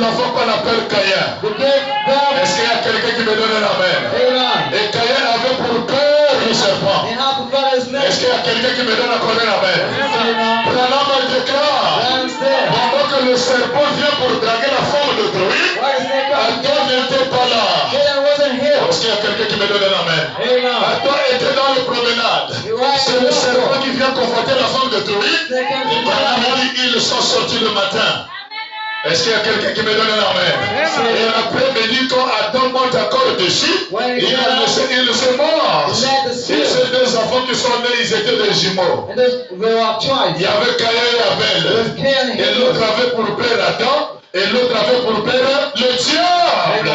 l'enfant qu'on appelle Caïn. Est-ce qu'il y a quelqu'un qui me donne un amen? Et Caïn avait pour père le serpent. Est-ce qu'il y a quelqu'un qui me donne encore un amen? Branham déclare, pendant que le serpent vient pour draguer la femme de Troïe, Adam n'était pas là. Est-ce qu'il y a quelqu'un qui me donne un amen? Adam était dans le promenade. C'est le serpent qui vient confronter la femme de Troïe. Branham dit, ils sont sortis le matin. Est-ce qu'il y a quelqu'un qui me donne un amen? Et après, me dit quand Adam monte encore dessus, il se mord. Et ces deux enfants qui sont nés, ils étaient des jumeaux. Il y avait Caïn et Abel. Et l'autre avait pour père Adam, et l'autre avait pour père le diable.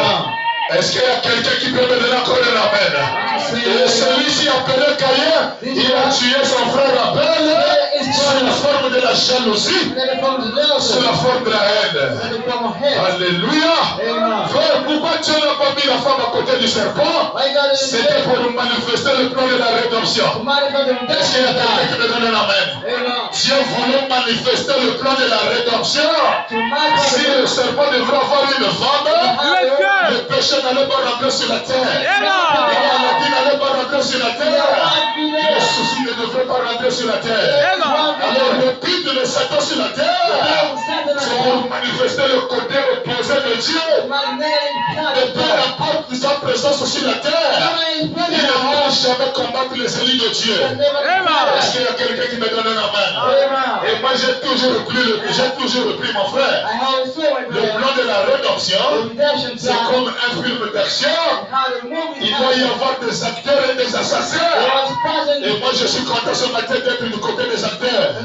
Est-ce qu'il y a quelqu'un qui peut me donner encore un amen? Et celui-ci appelé Caïn, il a tué son frère Abel sous la forme de la jalousie, sous la forme de la haine. Alléluia. Frère, pourquoi Dieu n'a pas mis la femme à côté du serpent? C'était pour nous manifester le plan de la rédemption. Est-ce qu'il y a quelqu'un qui me donne un amen? Dieu voulait manifester le plan de la rédemption. Si le serpent devrait avoir une femme, le péché n'allait pas rentrer sur la terre. La maladie n'allait pas rentrer sur la terre. Les soucis ne devraient pas rentrer sur la terre. Alors le but de Satan sur la terre, c'est pour manifester le côté opposé de Dieu. Et peu importe sa présence sur la terre, il ne va jamais combattre les élus de Dieu. Est-ce qu'il y a quelqu'un qui me donne un amen? Et moi j'ai toujours repris mon frère. Le plan de la rédemption, c'est comme un film d'action. Il doit y avoir des acteurs et des assassins. Et moi je suis content ce matin d'être du côté des acteurs.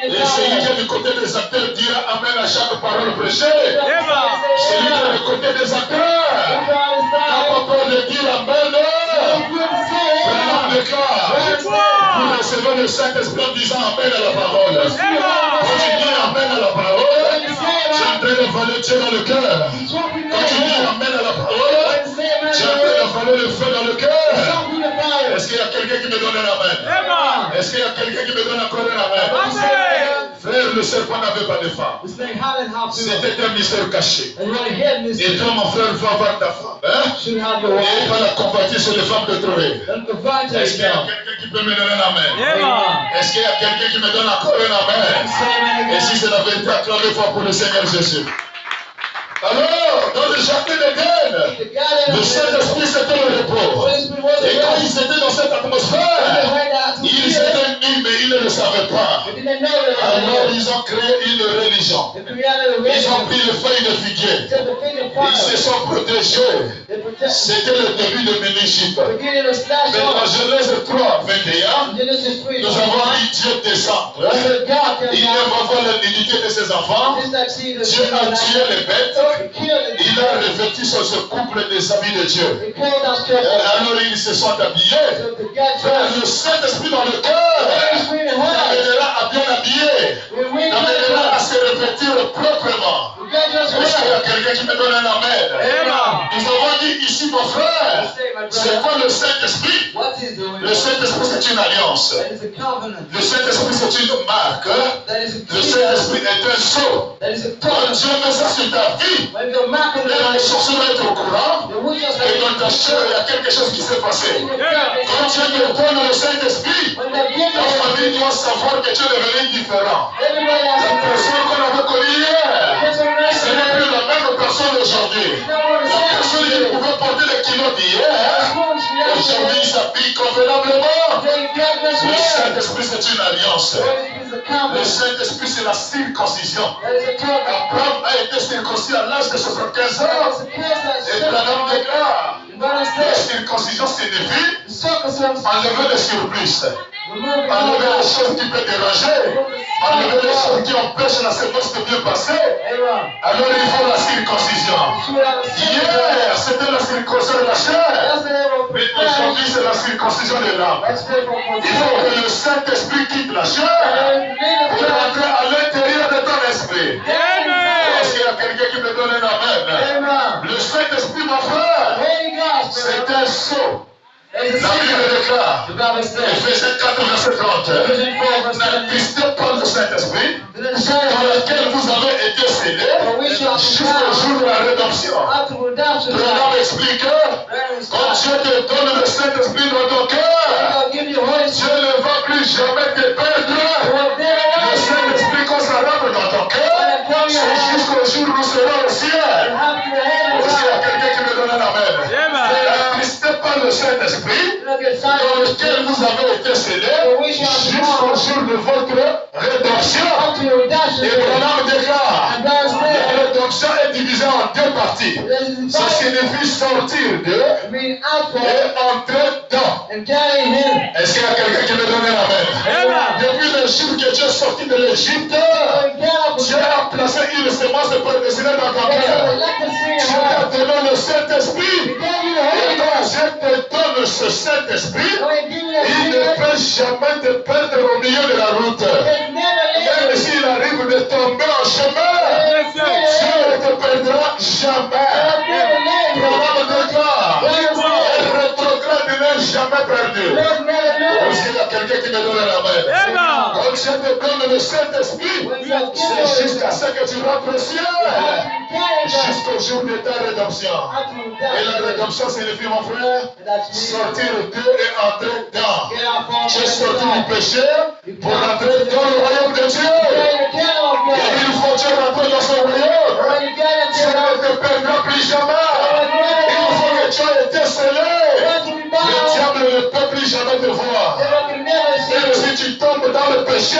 Et celui qui est du côté des acteurs dira amen à chaque parole prêchée. Celui qui est du côté des acteurs n'a pas peur de dire amen. Vous recevez le Saint-Esprit en disant amen à la parole. Quand tu dis amen à la parole, tu es en train de valer Dieu dans le cœur. Quand tu dis amen à la parole, tu es en train de valer le feu dans le cœur. Est-ce qu'il y a quelqu'un qui me donne un amen? Est-ce qu'il y a quelqu'un qui me donne encore un amen? Frère, le serpent n'avait pas de femme. C'était un mystère caché. Et toi, mon frère, va avoir ta femme. Et pas la convoiter sur les femmes de Troé. Est-ce qu'il y a quelqu'un qui peut me donner un amen? Est-ce qu'il y a quelqu'un qui me donne encore un amen? Et si c'est la vérité, acclamez fort pour le Seigneur Jésus. Alors, dans le jardin d'Éden, le Saint-Esprit c'était le repos. Et quand ils étaient dans cette atmosphère, ils étaient nus, mais ils ne le savaient pas. Alors ils ont créé une religion. Ils ont pris les feuilles de figuier. Ils se sont protégés. C'était le début de Ménéchite. Mais dans Genèse 3, 21, nous avons dit Dieu descend. Il ne va voir la nudité de ses enfants. Dieu a tué les bêtes. Il a revêtu sur ce couple des amis de Dieu. Alors ils se sont habillés. Le Saint-Esprit dans le cœur l'amènera à bien habiller, l'amènera à se revêtir proprement. Est-ce qu'il y a quelqu'un qui me donne un amen? Nous avons dit ici, mon frère, c'est quoi le Saint-Esprit? Le Saint-Esprit c'est une alliance. Le Saint-Esprit c'est une marque. Le Saint-Esprit est un sceau. Quand Dieu met ça sur ta vie, les ressources vont être au courant. Et dans ta chair, il y a quelque chose qui s'est passé. Quand Dieu te donne le Saint-Esprit, ta famille doit savoir que tu es devenu différent. La personne qu'on avait connue hier, ce n'est plus la même personne aujourd'hui. La personne qui pouvait porter les kilos d'hier, aujourd'hui il s'habille convenablement. Le Saint-Esprit c'est une alliance. Le Saint-Esprit c'est la circoncision. Abraham a été circoncis à l'âge de 75 ans. Et Branham déclare, la circoncision signifie enlever les surplus, enlever les choses qui peuvent déranger, enlever les choses qui empêchent la séquence de bien passer. Alors il faut la circoncision. Hier c'était la circoncision de la chair, mais aujourd'hui c'est la circoncision de l'âme. Il faut que le Saint-Esprit quitte la chair pour rentrer à l'intérieur de ton esprit. Est-ce qu'il y a quelqu'un qui me donne un amen? Le Saint-Esprit, mon frère, c'est un sceau. La Bible déclare, Ephésiens 4, verset 30, n'attistez pas le Saint-Esprit dans lequel vous avez été scellés jusqu'au jour de la rédemption. Branham explique que quand Dieu te donne le Saint-Esprit dans ton cœur, Dieu ne va plus jamais te perdre. Le Saint-Esprit, quand ça rentre dans ton cœur, c'est jusqu'au jour où nous serons au ciel. Aussi, il y a quelqu'un qui me donne un amen. N'attrisez pas le Saint-Esprit dans lequel vous avez été scellés jusqu'au jour de votre rédemption. Et Branham déclare, la rédemption est divisée en deux parties. Ça signifie sortir d'eux et entrer dedans. Est-ce qu'il y a quelqu'un qui me donne un amen? Depuis le jour que tu es sorti de l'Égypte, Dieu a placé une semence prédestinée dans ton cœur. Tu as donné le Saint-Esprit. Et quand je te donne ce Saint-Esprit, il ne peut jamais te perdre au milieu de la route. Même s'il arrive de tomber en chemin, Dieu ne te perdra jamais. Programme déclare, un rétrograde n'est jamais perdu. Est-ce qu'il y a quelqu'un qui me donne la main? Quand je te donne le Saint-Esprit, c'est jusqu'à ce que tu rentres au ciel. Jusqu'au jour de ta rédemption. Et la rédemption signifie, mon frère, sortir d'eux et entrer dedans. Tu es sorti du péché pour rentrer dans le royaume de Dieu. Et il faut que tu rentres dans son royaume. Tu ne te perdras plus jamais. Il faut que tu aies été scellé. Le diable ne peut plus jamais te voir. Même si tu tombes dans le péché,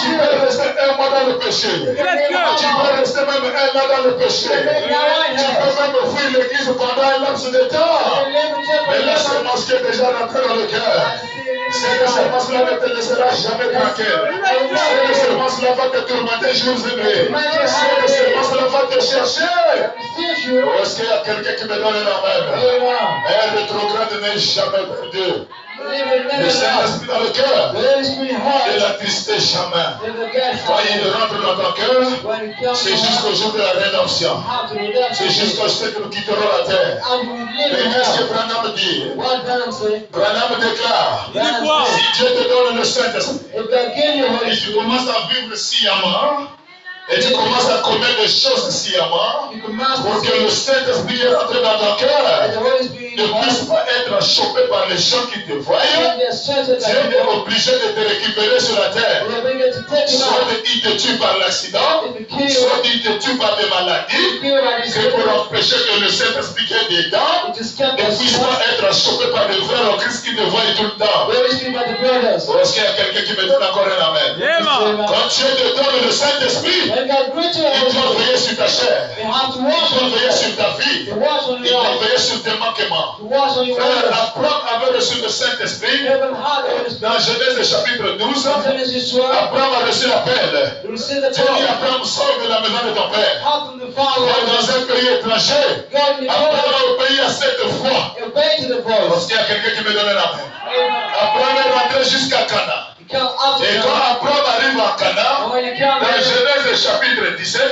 tu peux rester un mois dans le péché. Tu peux rester même un an dans le péché. Tu peux même fuir l'église pendant un laps de temps. Mais la semence qui est déjà rentrée dans le cœur, cette semence-là ne te laissera jamais tranquille. Cette semence-là va te tourmenter jours et nuits. Cette semence-là va te chercher. Est-ce qu'il y a quelqu'un qui me donne un amen? Un rétrograde n'est jamais perdu. Le Saint-Esprit dans le cœur et la tristesse jamais. Quand il rentre dans ton cœur, c'est jusqu'au jour de la rédemption. C'est jusqu'au jour que nous quitterons la terre. Mais qu'est-ce que Branham dit? Branham déclare, si Dieu te donne le Saint-Esprit et tu commences à vivre sciemment, et tu commences à commettre des choses sciemment pour que le Saint-Esprit rentre dans ton cœur, ne puisse pas être chopé par les gens qui te voient. Dieu est obligé de te récupérer sur la terre. Soit il te tue par l'accident, soit il te tue par des maladies, c'est pour empêcher que le Saint-Esprit qui est dedans ne puisse pas être chopé par des frères en Christ qui te voient tout le temps. Est-ce qu'il y a quelqu'un qui me donne encore un amen? Quand Dieu te donne le Saint-Esprit, il doit veiller sur ta chair, il doit veiller sur ta vie, il doit veiller sur tes manquements. Frère, Abraham avait reçu le Saint-Esprit dans Genèse chapitre 12. Abraham a reçu l'appel. Dieu dit Abraham, sors de la maison de ton père. Va dans un pays étranger. Abraham a obéi à cette voix. Parce qu'il y a quelqu'un qui me donne la main. Abraham est rentré jusqu'à Cana. Et quand Abraham arrive à Cana, dans Genèse chapitre 17,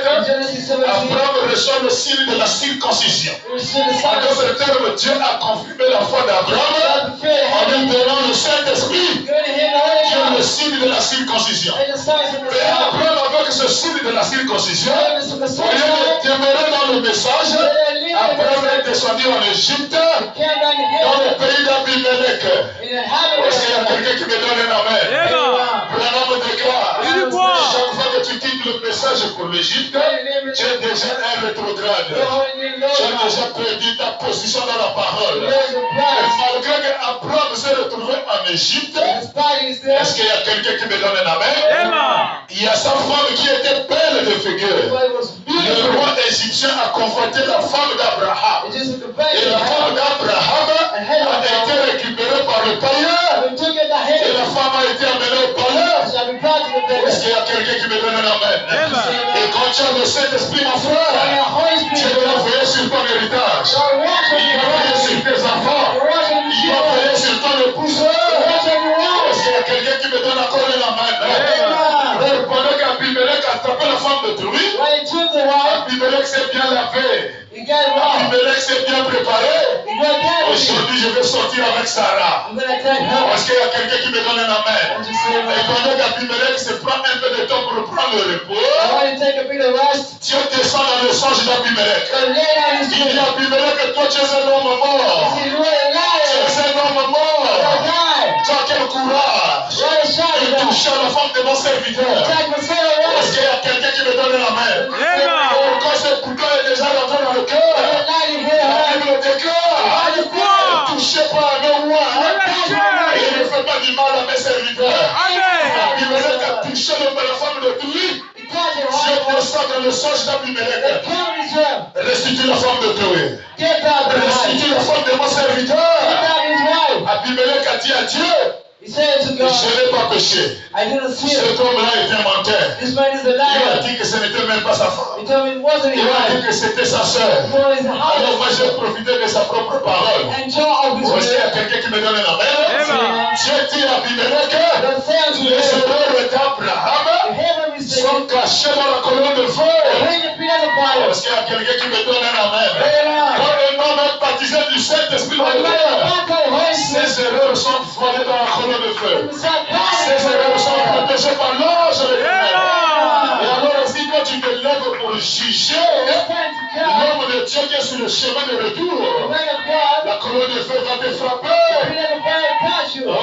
Abraham reçoit le signe de la circoncision. En d'autres termes, Dieu a confirmé la foi d'Abraham en lui donnant le Saint-Esprit, qui est le signe de la circoncision. Mais Abraham, avec ce signe de la circoncision, au lieu de demeurer dans le message, Abraham est descendu en Égypte, dans le pays d'Abimelech. Est-ce qu'il y a quelqu'un qui me donne un amen? Branham déclare, chaque fois que tu quittes le message pour l'Égypte, tu es déjà un rétrograde. Tu as déjà perdu ta position dans la parole. Et malgré qu'Abraham s'est retrouvé en Égypte, est-ce qu'il y a quelqu'un qui me donne un amen? Il y a sa femme qui était belle de figure. Le roi égyptien a convoité la femme d'Abraham. Et la femme d'Abraham a été récupérée par le païen. Et la femme a été amenée au palais. Est-ce qu'il y a quelqu'un qui me donne un amen? Et quand tu as le Saint-Esprit, mon frère, tu dois veiller sur ton héritage. Il doit veiller sur tes enfants. Il doit veiller sur ton épouse. Est-ce qu'il y a quelqu'un qui me donne encore un amen? Pendant qu'Abimelech a tapé la femme de Trouy, Abimelech s'est bien lavé. Abimelech s'est bien préparé. Aujourd'hui, je vais sortir avec Sarah. Est-ce qu'il y a quelqu'un qui me donne un amen? Et pendant qu'Abimelech se prend un temps de repos, I want to take a bit of rest. Dieu descend dans le songe d'Abimelech. So lay down his Il dit feet. à Abimelech, toi tu es un homme mort. He says, "What a Tu liar! es un homme You'll mort. die. Tu as quel courage. What a shot Il about. touche la femme de mon serviteur. Attack my son Est-ce of qu'il y a quelqu'un qui me donne la main? Amen. Oh, quand ce couteau est déjà rentré dans le cœur, What a light in here, la huh? Bible déclare, ne touchez pas à nos rois. Et ne faites pas du mal à mes serviteurs. Abimelech a touché la femme de Touy. He touched it Dieu hard. descend dans le songe They d'Abimelech. come Israel. Restitue la femme de Touy. Get out the Restitue wife. la femme de mon Get serviteur. out his wife. Abimelech a dit à Dieu, He said to je God, n'ai pas péché. I didn't see Cet it. homme-là est un menteur. This man is a Il a liar. dit que ce n'était même pas sa femme. He told me it wasn't his Il a dit wife. que c'était sa sœur. It was his Alors moi house. j'ai profité de sa propre parole. And Joe of his Voici il y a word. quelqu'un qui me donne la main. Amen. Dieu dit à Abimelech, God said to les him, erreurs the d'Abraham heaven is sont saying, cachées dans la colonne de feu. bring the pit of the fire. Est-ce qu'il y a quelqu'un qui me donne la main? Amen. Quand un homme est baptisé du Saint-Esprit dans le When the cœur, battle hosts ces erreurs sont voilées dans la colonne de feu. Ces the erreurs sont protégées par l'ange de l'Éternel. Amen. Et alors ainsi quand tu te lèves pour juger l'homme de Dieu qui est sur le chemin de retour, la colonne de feu va te frapper.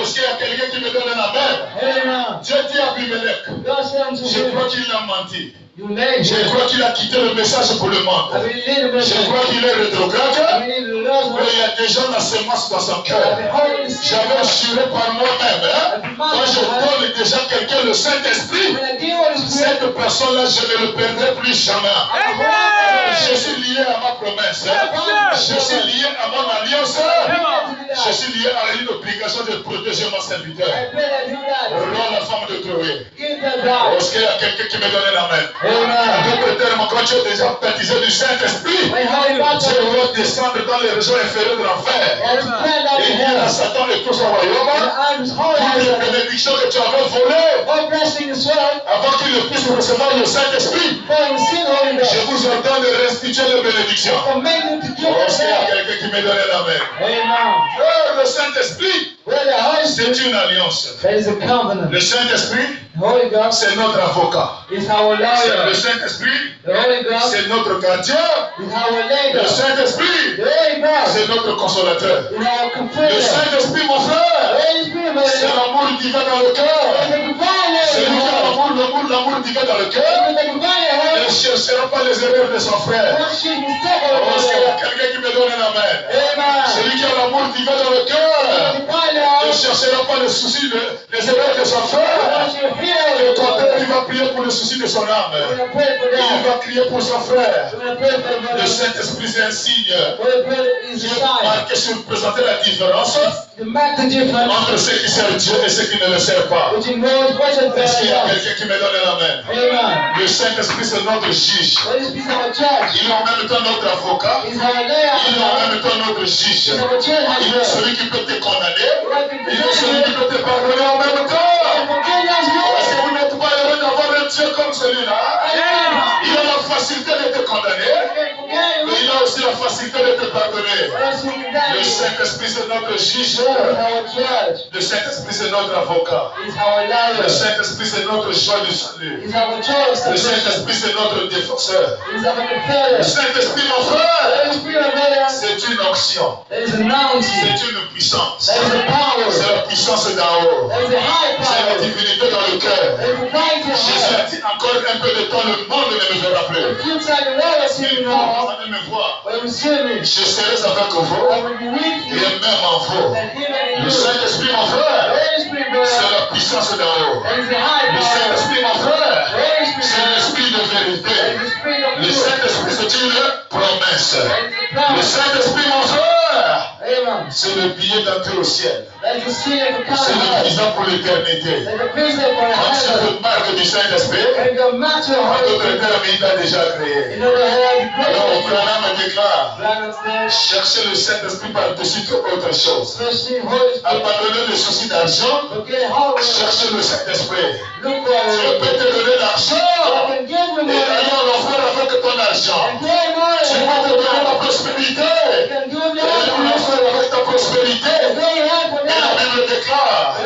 Est-ce qu'il y a quelqu'un qui me donne la main? Dieu dit à Abimelech, je crois qu'il a menti. Je crois qu'il a quitté le message pour le monde. Je crois qu'il est rétrograde. Mais il y a déjà la semence dans son cœur. J'avais juré par moi-même, hein, quand je donne déjà quelqu'un le Saint-Esprit, cette personne-là, je ne le perdrai plus jamais. Je suis lié à ma promesse. Hein. Je suis lié à mon alliance. Je suis lié à une obligation de protéger mon serviteur. Rends la femme de Chloé. Est-ce qu'il y a quelqu'un qui me donne la main? En d'autres termes, quand tu es déjà baptisé du Saint-Esprit, Dieu va descendre dans les régions inférieures de l'enfer. Et dire à Satan et tout son royaume, toutes les bénédictions que tu avais volées, avant qu'il ne puisse recevoir le Saint-Esprit, je vous ordonne de restituer les bénédictions. Est-ce qu'il y a quelqu'un qui me donne la main? Le Saint-Esprit, c'est une alliance. Le Saint-Esprit, c'est notre avocat. Le Saint-Esprit, c'est notre gardien. Le Saint-Esprit, c'est notre consolateur. Le Saint-Esprit, mon frère, c'est l'amour divin dans le cœur. Celui qui a l'amour divin dans le cœur ne cherchera pas les erreurs de son frère. Est-ce qu'il y a quelqu'un qui me donne la main? Celui qui a l'amour divin dans le cœur ne cherchera pas les soucis, les erreurs de son frère. Au contraire, il va prier pour les soucis de son âme. Il va crier pour son frère. Le Saint-Esprit, c'est un signe qui est marqué sur présenter la différence entre ceux qui servent Dieu et ceux qui ne le servent pas. Est-ce qu'il y a quelqu'un qui me donne la main? Le Saint-Esprit, c'est notre juge. Il est en même temps notre avocat. Il est en même temps notre juge. Il est celui qui peut te condamner. Il est celui qui peut te pardonner en même temps. Est-ce que vous n'êtes pas heureux d'avoir un Dieu comme celui-là? Il a la facilité de te condamner, mais il a aussi la facilité de te pardonner. Le Saint-Esprit, c'est notre juge. Le Saint-Esprit, c'est notre avocat. Le Saint-Esprit, c'est notre joie du salut. Le Saint-Esprit, c'est notre défenseur. Le Saint-Esprit, mon frère, c'est une onction. C'est une puissance. C'est la puissance d'en haut. C'est la divinité dans le cœur. Jésus a dit encore un peu de temps, le monde ne me verra plus. Mais vous allez me voir. Je serai avec vous et même en vous. Le Saint-Esprit, mon frère, c'est la puissance d'en haut. Le Saint-Esprit, mon frère, c'est l'esprit de vérité. Le Saint-Esprit, c'est une promesse. Le Saint-Esprit, mon frère, c'est le billet d'entrée au ciel. C'est le visa pour l'éternité. Quand tu te marques du Saint-Esprit, en d'autres termes, il t'a déjà créé. Alors, Branham déclare, cherchez le Saint-Esprit par-dessus toute autre chose. Abandonnez le souci d'argent, cherchez le Saint-Esprit. Dieu peut te donner l'argent et d'ailleurs l'offrir avec ton argent. Tu peux te donner la prospérité et l'offrir avec ta prospérité. Et la Bible déclare,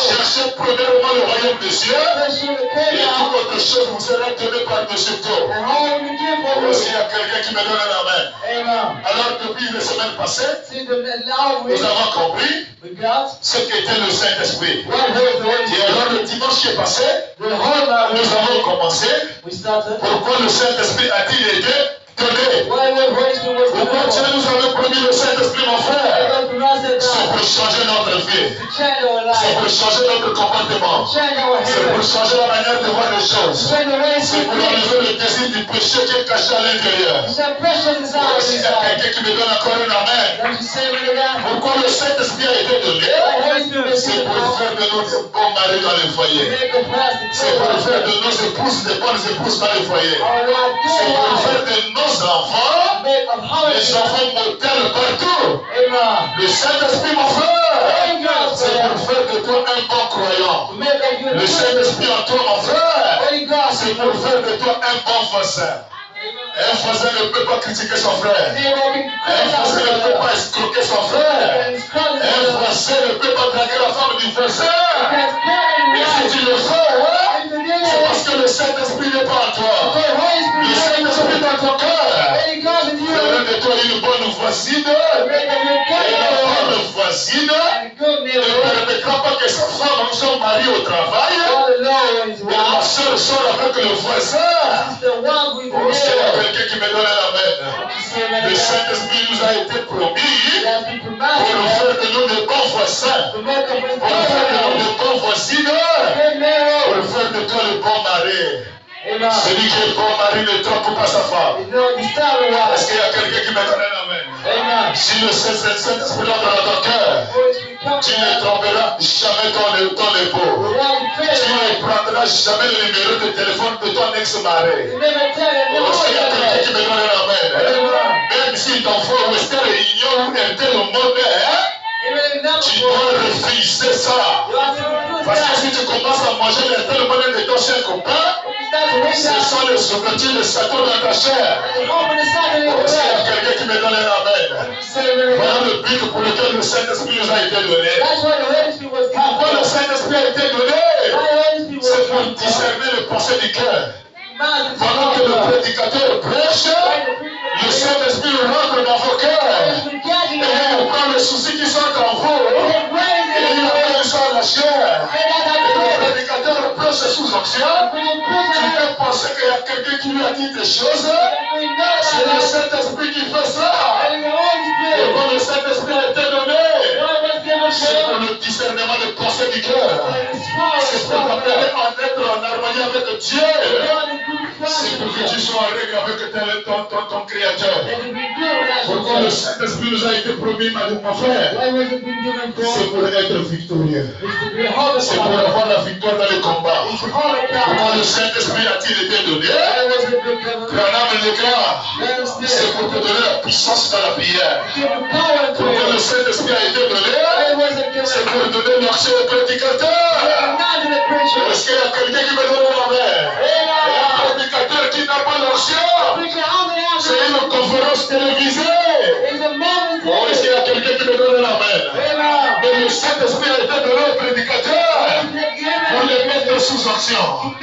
cherchez premièrement le royaume des cieux, pursue the et kingdom, toute autre chose vous sera donnée par-dessus tout. and all we give for Aussi, il y you. a quelqu'un qui me donne un amen. Amen. Alors, depuis les semaines passées, See, now nous avons compris we got ce qu'était le Saint-Esprit. what was the Holy Et Spirit. alors, le dimanche qui est passé, The whole night nous avons commencé. we started. Pourquoi le Saint-Esprit a-t-il été donné? Why the Holy Spirit was Pourquoi Dieu given nous avait promis le Saint-Esprit, mon frère? because we must have C'est done pour changer notre vie. to change our C'est life, pour changer notre comportement. change our C'est pour habits, changer la manière de voir les choses. change the way C'est pour we think. enlever le désir du péché qui est caché à l'intérieur. It's a precious desire Aussi, il y a inside. quelqu'un qui me donne encore un amen. Don't you say it again? Pourquoi le Saint-Esprit a été donné? The Holy Spirit is C'est given pour now faire de nous des bons maris dans les to foyers. make a plastic C'est pour faire de nos épouses des bonnes épouses dans les foyers. our life C'est good pour life, faire de nos enfants make a les holiday. enfants modèles partout. Amen. Le Saint-Esprit, mon frère, Holy Ghost, c'est pour faire de toi un bon croyant. to make a good Le Saint-Esprit en toi, mon frère, Holy Ghost, c'est pour faire de toi un bon voisin. Un voisin ne peut pas critiquer son frère. they will be Un voisin ne peut pas escroquer son frère. Un voisin ne peut pas draguer la femme du voisin. Et si tu le fais, c'est parce que le Saint-Esprit n'est pas en toi. Le Saint-Esprit est dans ton cœur. Fais de toi une bonne voisine. Et une bonne voisine ne permettra pas que sa femme ou son mari au travail. Et ma soeur sort avec le voisin. Oh, c'est quelqu'un qui me donne la main. Le Saint-Esprit nous a été promis pour nous faire de nous des bons voisins. Pour nous faire de nous des bons voisines. Pour faire de toi le bon mari. Celui qui est bon mari ne trompe pas sa femme. Est-ce qu'il y a quelqu'un qui me donne la main? Si le Saint-Esprit entre dans ton cœur, tu ne tromperas jamais ton époux. Tu ne prendras jamais le numéro de téléphone de ton ex-mari. Est-ce qu'il y a quelqu'un qui me donne la main? Même si ton frère ou Esther ignore où est le monde est, tu dois refuser ça. Parce que si tu commences à manger les tels bonheur de ton cher copain, ce sont les ouvertures de Satan dans ta chair. Est-ce qu'il y a quelqu'un qui me donne la main? Voilà le but pour lequel le Saint-Esprit nous a été donné. Pourquoi le Saint-Esprit a été donné? C'est pour discerner les pensées du cœur. Pendant que le prédicateur prêche, le Saint-Esprit rentre dans vos cœurs. Et il prend les soucis qui sont en vous. Et il envoie ça à la chair. Et le prédicateur prêche sous onction. Tu peux penser qu'il y a quelqu'un qui lui a dit des choses. C'est le Saint-Esprit qui fait ça. Et quand le Saint-Esprit a été donné, c'est pour le discernement des pensées du cœur. C'est pour t'appeler à être en harmonie avec Dieu. C'est pour que tu sois en règle avec ton Créateur. Pourquoi le Saint-Esprit nous a été promis, mon frère? C'est pour être victorieux. C'est pour avoir la victoire dans les combats. Pourquoi le Saint-Esprit a-t-il été donné? Branham le déclare. C'est pour te donner la puissance dans la prière. Pourquoi le Saint-Esprit a été donné? C'est pour donner l'accès au prédicateur. Est-ce qu'il y a quelqu'un qui me donne la main? Un prédicateur qui n'a pas l'action, c'est une conférence télévisée. Oh, est-ce qu'il y a quelqu'un qui me donne la main? Mais le Saint-Esprit a été donné au prédicateur pour les mettre sous action.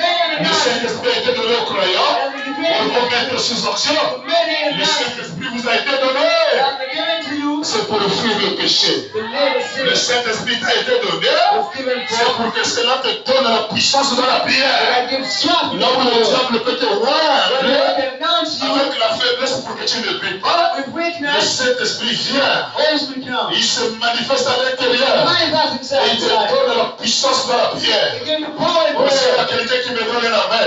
Le Saint-Esprit a été donné aux croyants pour vous mettre sous action. Le Saint-Esprit vous a été donné. C'est pour fuir le péché. Le Saint-Esprit t'a été donné. C'est pour que cela te donne la puissance dans la prière. Là où le diable peut te voir avec la faiblesse pour que tu ne pries pas, le Saint-Esprit vient. Il se manifeste à l'intérieur. Et il te donne la puissance dans la prière. Aussi, il y a quelqu'un qui me donne la main.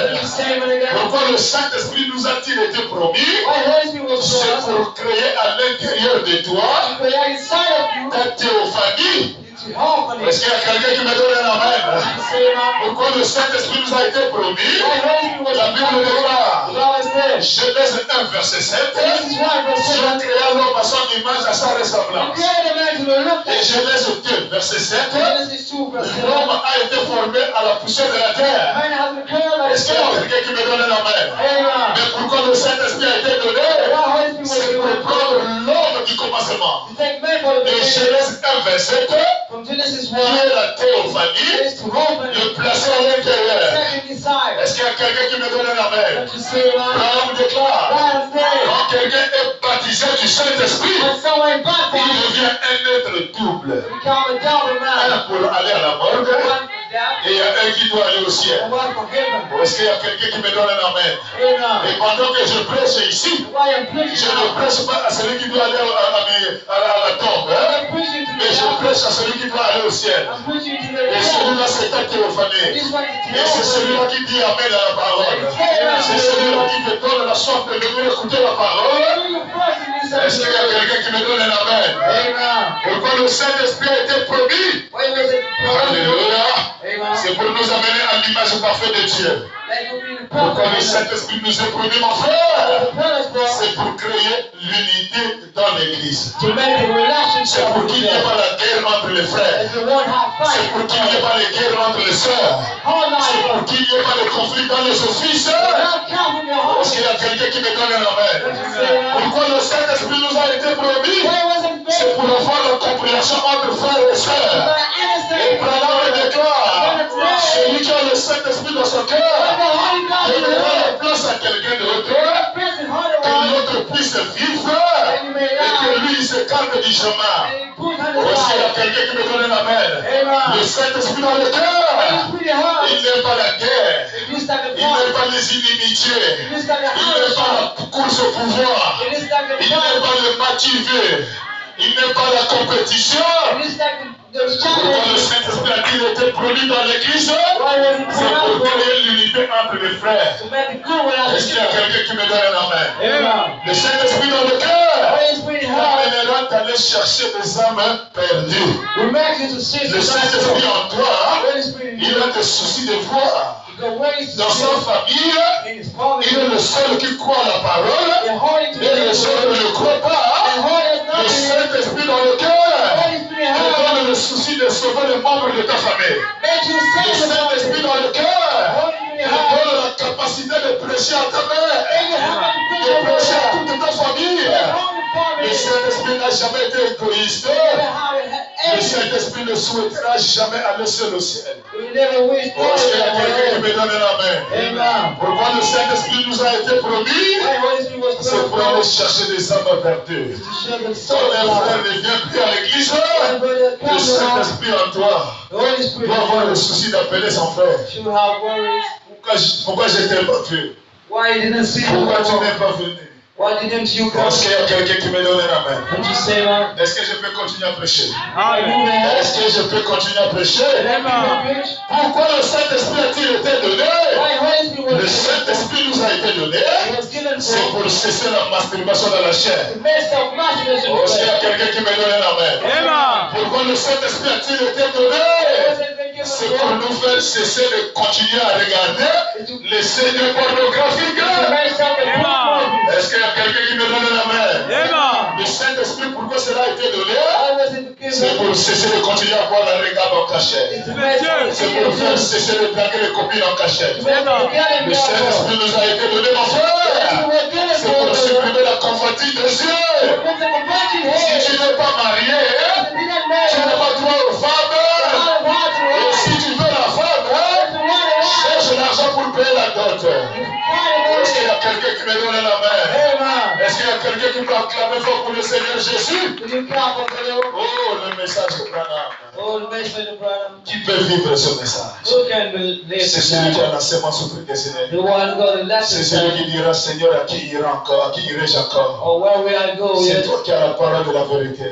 Pourquoi le Saint-Esprit nous a-t-il été promis? C'est pour créer à l'intérieur de toi ta théophanie. Est-ce qu'il y a quelqu'un qui me donne la main? Pourquoi le Saint-Esprit nous a été promis? La Bible déclare, Genèse 1, verset 7, Dieu créa l'homme à son image, à sa ressemblance. Et Genèse 2, verset 7, l'homme a été formé à la poussière de la terre. Est-ce qu'il y a quelqu'un qui me donne la main? Mais pourquoi le Saint-Esprit a été donné? C'est pour prendre l'homme du commencement commencement. To take man for the De beginning. Genèse 1, verset 1, From Genesis qui 1, est la théophanie, is to open le placer à l'intérieur. second desire. Est-ce qu'il y a quelqu'un qui me donne un amen? Don't you see it, man? Abraham déclare, God said, quand quelqu'un est baptisé du Saint-Esprit, when someone il baptized, devient un être double. they become a double man. Un pour aller à la morgue, One for death, et il y a un qui doit aller au ciel. and one for heaven. Est-ce qu'il y a quelqu'un qui me donne un amen? Amen. Et pendant que je prêche ici, Why I'm je preaching ne now? prêche pas à celui qui doit aller à la tombe, hein? I'm preaching to Mais the je devil. prêche à celui qui doit aller au ciel. I'm preaching to the Et devil. celui-là, c'est ta And théophanie. this one is Et c'est to celui-là qui dit amen à la parole. C'est celui-là qui te donne la soif de venir écouter la parole. Est-ce qu'il y a quelqu'un qui me donne un amen? Amen. Pourquoi le Saint-Esprit a été promis? Why was it Alléluia. Amen. C'est pour nous amener à l'image parfaite de Dieu. That will be the Pourquoi le purpose. Saint-Esprit nous est promis, mon frère? The purpose for C'est pour créer l'unité dans l'Église. to make a C'est relationship pour with qu'il n'y ait God. pas la guerre entre les frères. As the one hot C'est fight. pour qu'il n'y ait pas de guerre entre les sœurs. All C'est night. pour qu'il n'y ait pas de conflit dans les offices. Without counting your heart. Est-ce qu'il y a quelqu'un qui me donne un amen? Pourquoi le Saint-Esprit nous a été promis? Why wasn't C'est faith? pour avoir la compréhension entre frères et sœurs. Et Branham le déclare, celui qui a le Saint-Esprit dans son cœur, il donne la place à quelqu'un d'autre, que l'autre puisse vivre et que lui il s'écarte du chemin. Est-ce qu'il y a quelqu'un qui me donne un amen? Le Saint-Esprit dans le cœur, il n'aime pas la guerre, il n'aime pas les inimitiés, il n'aime pas la course au pouvoir, il n'aime pas le motiver, il n'aime pas la compétition. Pourquoi le Saint-Esprit a-t-il été produit dans l'Église? C'est pour créer l'unité entre les frères. Est-ce qu'il y a quelqu'un qui me donne un amen? Le Saint-Esprit dans le cœur amènera d'aller chercher des âmes perdues. Le Saint-Esprit en toi, il a des soucis de foi. Dans sa famille, il est le seul qui croit à la parole et les autres ne le croient pas. Le Saint-Esprit dans le cœur, il donne le souci de sauver les membres de ta famille. Le Saint-Esprit dans le cœur, il donne la capacité de prêcher à ta mère, de prêcher à toute ta famille. Le Saint-Esprit n'a jamais été égoïste. Le Saint-Esprit ne souhaitera jamais aller seul au ciel. Est-ce qu'il y a quelqu'un qui me donne un amen? Pourquoi le Saint-Esprit nous a été promis? C'est pour aller chercher des âmes perdues. Quand un frère ne vient plus à l'église, le Saint-Esprit en toi doit avoir le souci d'appeler son frère. Pourquoi je t'ai pas vu? Why didn't see Pourquoi tu you? n'es pas venu? Why didn't you come? Est-ce qu'il y a quelqu'un qui me donne un amen? Don't you say that? Est-ce que je peux continuer à prêcher? Amen. Est-ce que je peux continuer à prêcher? Pourquoi le Saint-Esprit a-t-il été donné? Le Saint-Esprit nous a été donné. C'est pour cesser la masturbation dans la chair. Est-ce qu'il y a quelqu'un qui me donne un amen? Pourquoi le Saint-Esprit a-t-il été donné? C'est pour nous faire cesser de continuer à regarder les signes pornographiques. Est-ce qu'il y a quelqu'un qui me donne un amen? Le Saint-Esprit, pourquoi cela a été donné? C'est pour cesser de continuer à voir la regard en cachette. C'est pour faire cesser de draguer les copines en cachette. Le Saint-Esprit nous a été donné, mon frère. C'est pour supprimer la convoitise des yeux. Si tu n'es pas marié, tu n'as pas droit aux femmes. Et si tu veux la femme, cherche l'argent pour payer la dot. Est-ce qu'il y a quelqu'un qui me donne la main? Est-ce qu'il y a quelqu'un qui peut acclamer fort pour le Seigneur Jésus? Oh, le message de Branham. Qui peut vivre ce message? C'est celui qui a la semence au fruit des Seigneurs. C'est celui qui dira, Seigneur, à qui ira encore, à qui irai-je encore? C'est toi qui as la parole de la vérité.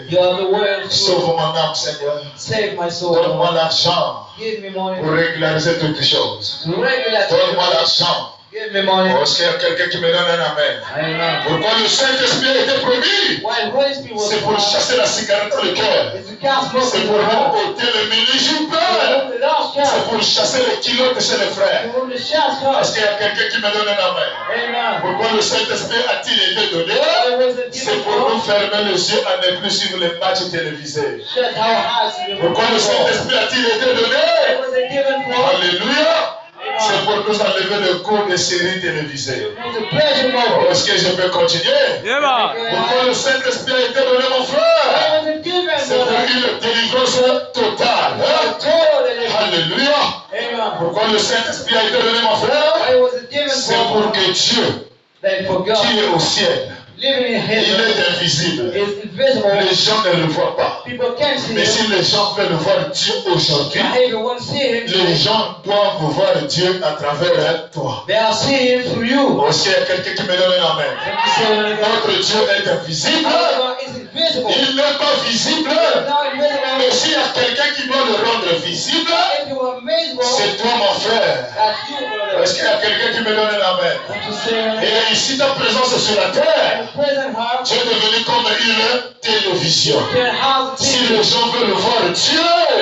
Sauve mon âme, Seigneur. Save my soul. Donne-moi l'argent Give me money. pour régulariser toutes les choses. Regular. Donne-moi l'argent. Give me money. Est-ce qu'il y a quelqu'un qui me donne un amen? Amen. Pourquoi le Saint-Esprit a été promis? Why Holy Spirit was C'est pour chasser la cigarette dans le cœur. It's the gospel. C'est pour ôter le mini-jupe. The lost C'est child. pour chasser les kilos chez les frères. From the shots Est-ce qu'il y a quelqu'un qui me donne un amen? Amen. Pourquoi le Saint-Esprit a-t-il été donné? Why was it C'est given pour for nous us? fermer les yeux à ne plus suivre les matchs télévisés. Shut our eyes to the Pourquoi le Saint-Esprit a-t-il été donné? Why was it given for us? Alléluia. C'est pour Vous enlevez le cours des séries télévisées. It's a pleasure moment. Est-ce que je peux continuer? Pourquoi le Saint-Esprit a été donné, mon frère? I was a given, C'est pour brother. une délivrance totale. Hein? Total deliverance. Alléluia. Amen. Pourquoi le Saint-Esprit a été donné, mon frère? I was a given C'est pour que Dieu, that for God, qui est au ciel, living in il heaven, est invisible. is invisible. Les gens ne le voient pas. People can't see Mais him. si les gens veulent voir Dieu aujourd'hui, Now, if you want to see him, les gens doivent voir Dieu à travers toi. they are seeing him through you. Est-ce qu'il y a quelqu'un qui me donne un amen? Let me say it again. Notre Dieu est invisible. Our God is invisible. Il n'est pas visible. He's not invisible. Mais s'il y a quelqu'un qui doit le rendre visible, If you are invisible, c'est toi, mon frère. that's you, brother. Est-ce qu'il y a quelqu'un qui me donne un amen? Let me say it again. Et ici, ta présence sur la terre, The present heart tu es devenu comme une télévision. can have the Si TV. les gens veulent voir If Dieu,